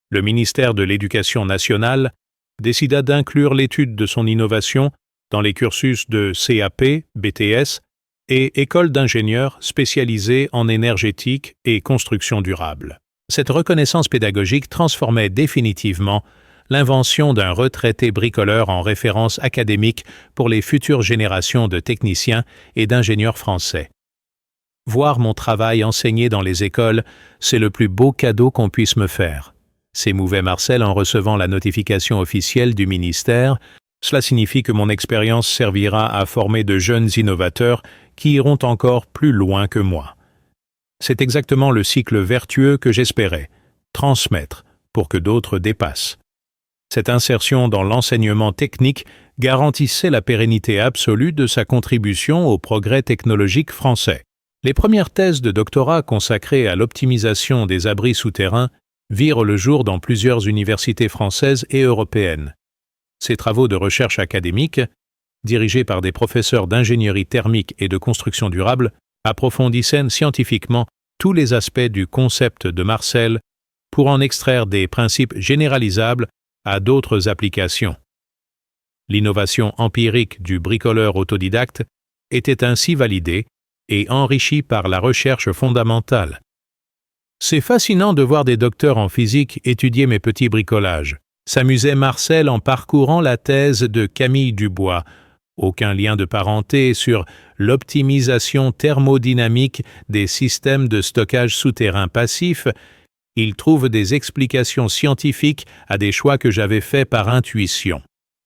Le ministère de l'Éducation nationale décida d'inclure l'étude de son innovation dans les cursus de CAP, BTS, et école d'ingénieurs spécialisée en énergétique et construction durable. Cette reconnaissance pédagogique transformait définitivement l'invention d'un retraité bricoleur en référence académique pour les futures générations de techniciens et d'ingénieurs français. Voir mon travail enseigné dans les écoles, c'est le plus beau cadeau qu'on puisse me faire, s'émouvait Marcel en recevant la notification officielle du ministère. Cela signifie que mon expérience servira à former de jeunes innovateurs qui iront encore plus loin que moi. C'est exactement le cycle vertueux que j'espérais, transmettre pour que d'autres dépassent. Cette insertion dans l'enseignement technique garantissait la pérennité absolue de sa contribution au progrès technologique français. Les premières thèses de doctorat consacrées à l'optimisation des abris souterrains virent le jour dans plusieurs universités françaises et européennes. Ces travaux de recherche académique, dirigés par des professeurs d'ingénierie thermique et de construction durable, approfondissaient scientifiquement tous les aspects du concept de Marcel pour en extraire des principes généralisables à d'autres applications. L'innovation empirique du bricoleur autodidacte était ainsi validée et enrichie par la recherche fondamentale. C'est fascinant de voir des docteurs en physique étudier mes petits bricolages, s'amusait Marcel en parcourant la thèse de Camille Dubois, aucun lien de parenté, sur l'optimisation thermodynamique des systèmes de stockage souterrain passifs. Il trouve des explications scientifiques à des choix que j'avais faits par intuition.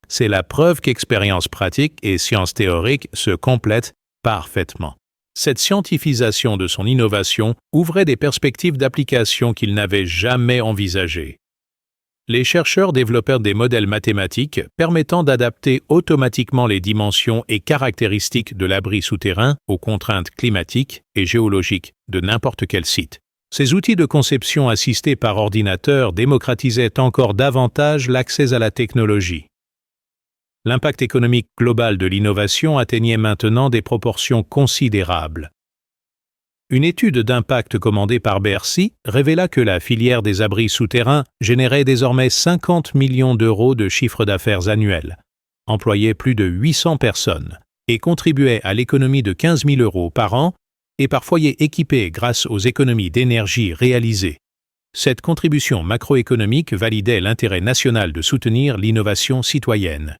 C'est la preuve qu'expérience pratique et science théorique se complètent parfaitement. Cette scientifisation de son innovation ouvrait des perspectives d'application qu'il n'avait jamais envisagées. Les chercheurs développèrent des modèles mathématiques permettant d'adapter automatiquement les dimensions et caractéristiques de l'abri souterrain aux contraintes climatiques et géologiques de n'importe quel site. Ces outils de conception assistés par ordinateur démocratisaient encore davantage l'accès à la technologie. L'impact économique global de l'innovation atteignait maintenant des proportions considérables. Une étude d'impact commandée par Bercy révéla que la filière des abris souterrains générait désormais 50 millions d'euros de chiffre d'affaires annuel, employait plus de 800 personnes et contribuait à l'économie de 15 000 euros par an et par foyer équipé grâce aux économies d'énergie réalisées. Cette contribution macroéconomique validait l'intérêt national de soutenir l'innovation citoyenne.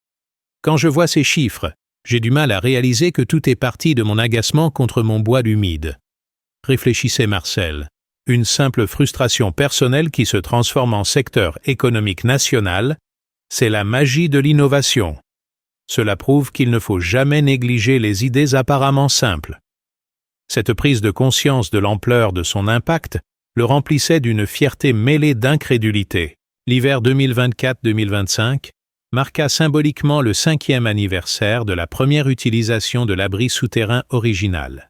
Quand je vois ces chiffres, j'ai du mal à réaliser que tout est parti de mon agacement contre mon bois humide. Réfléchissait Marcel. Une simple frustration personnelle qui se transforme en secteur économique national, c'est la magie de l'innovation. Cela prouve qu'il ne faut jamais négliger les idées apparemment simples. Cette prise de conscience de l'ampleur de son impact le remplissait d'une fierté mêlée d'incrédulité. L'hiver 2024-2025 marqua symboliquement le 5e anniversaire de la première utilisation de l'abri souterrain original.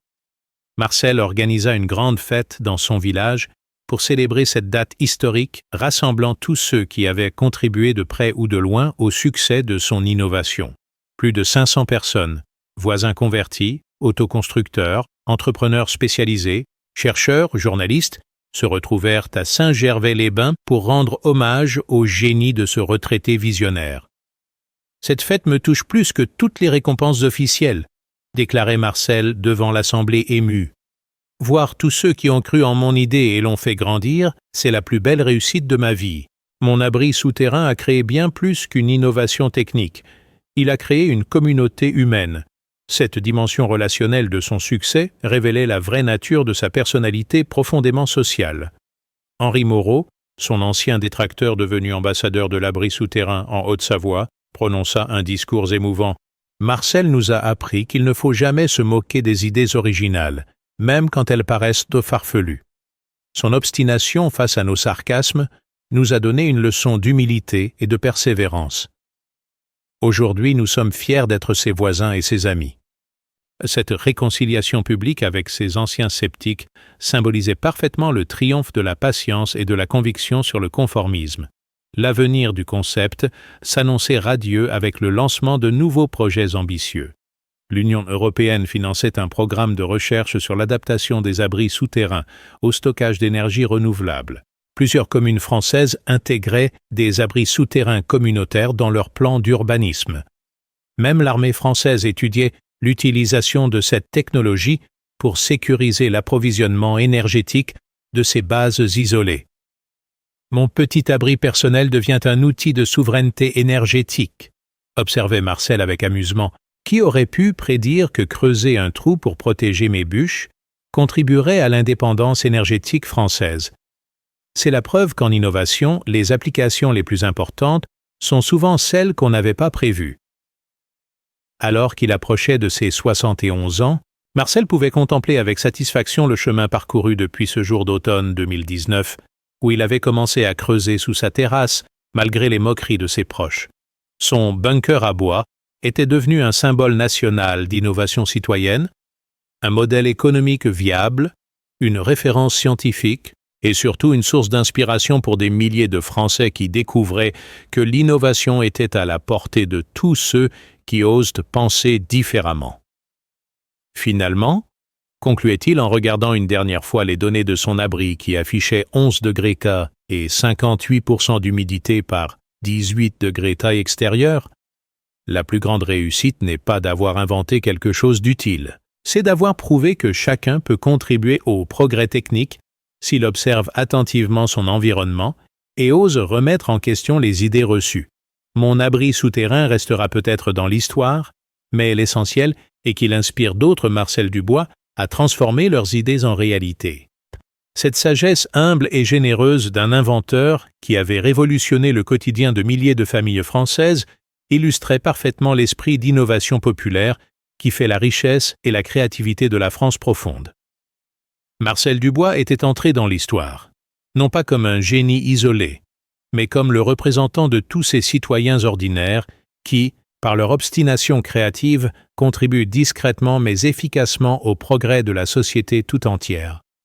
Marcel organisa une grande fête dans son village pour célébrer cette date historique, rassemblant tous ceux qui avaient contribué de près ou de loin au succès de son innovation. Plus de 500 personnes, voisins convertis, autoconstructeurs, entrepreneurs spécialisés, chercheurs, journalistes, se retrouvèrent à Saint-Gervais-les-Bains pour rendre hommage au génie de ce retraité visionnaire. Cette fête me touche plus que toutes les récompenses officielles, déclarait Marcel devant l'assemblée émue. Voir tous ceux qui ont cru en mon idée et l'ont fait grandir, c'est la plus belle réussite de ma vie. Mon abri souterrain a créé bien plus qu'une innovation technique. Il a créé une communauté humaine. Cette dimension relationnelle de son succès révélait la vraie nature de sa personnalité profondément sociale. Henri Moreau, son ancien détracteur devenu ambassadeur de l'abri souterrain en Haute-Savoie, prononça un discours émouvant. Marcel nous a appris qu'il ne faut jamais se moquer des idées originales, même quand elles paraissent farfelues. Son obstination face à nos sarcasmes nous a donné une leçon d'humilité et de persévérance. Aujourd'hui, nous sommes fiers d'être ses voisins et ses amis. Cette réconciliation publique avec ses anciens sceptiques symbolisait parfaitement le triomphe de la patience et de la conviction sur le conformisme. L'avenir du concept s'annonçait radieux avec le lancement de nouveaux projets ambitieux. L'Union européenne finançait un programme de recherche sur l'adaptation des abris souterrains au stockage d'énergie renouvelable. Plusieurs communes françaises intégraient des abris souterrains communautaires dans leurs plans d'urbanisme. Même l'armée française étudiait l'utilisation de cette technologie pour sécuriser l'approvisionnement énergétique de ces bases isolées. Mon petit abri personnel devient un outil de souveraineté énergétique, observait Marcel avec amusement. Qui aurait pu prédire que creuser un trou pour protéger mes bûches contribuerait à l'indépendance énergétique française? C'est la preuve qu'en innovation, les applications les plus importantes sont souvent celles qu'on n'avait pas prévues. Alors qu'il approchait de ses 71 ans, Marcel pouvait contempler avec satisfaction le chemin parcouru depuis ce jour d'automne 2019, où il avait commencé à creuser sous sa terrasse, malgré les moqueries de ses proches. Son bunker à bois était devenu un symbole national d'innovation citoyenne, un modèle économique viable, une référence scientifique et surtout une source d'inspiration pour des milliers de Français qui découvraient que l'innovation était à la portée de tous ceux qui osent penser différemment. Finalement, concluait-il en regardant une dernière fois les données de son abri qui affichaient 11 degrés K et 58% d'humidité par 18 degrés taille extérieure, la plus grande réussite n'est pas d'avoir inventé quelque chose d'utile, c'est d'avoir prouvé que chacun peut contribuer au progrès technique s'il observe attentivement son environnement et ose remettre en question les idées reçues. Mon abri souterrain restera peut-être dans l'histoire, mais l'essentiel est qu'il inspire d'autres Marcel Dubois à transformer leurs idées en réalité. Cette sagesse humble et généreuse d'un inventeur qui avait révolutionné le quotidien de milliers de familles françaises illustrait parfaitement l'esprit d'innovation populaire qui fait la richesse et la créativité de la France profonde. Marcel Dubois était entré dans l'histoire, non pas comme un génie isolé, mais comme le représentant de tous ces citoyens ordinaires qui, par leur obstination créative, contribuent discrètement mais efficacement au progrès de la société tout entière.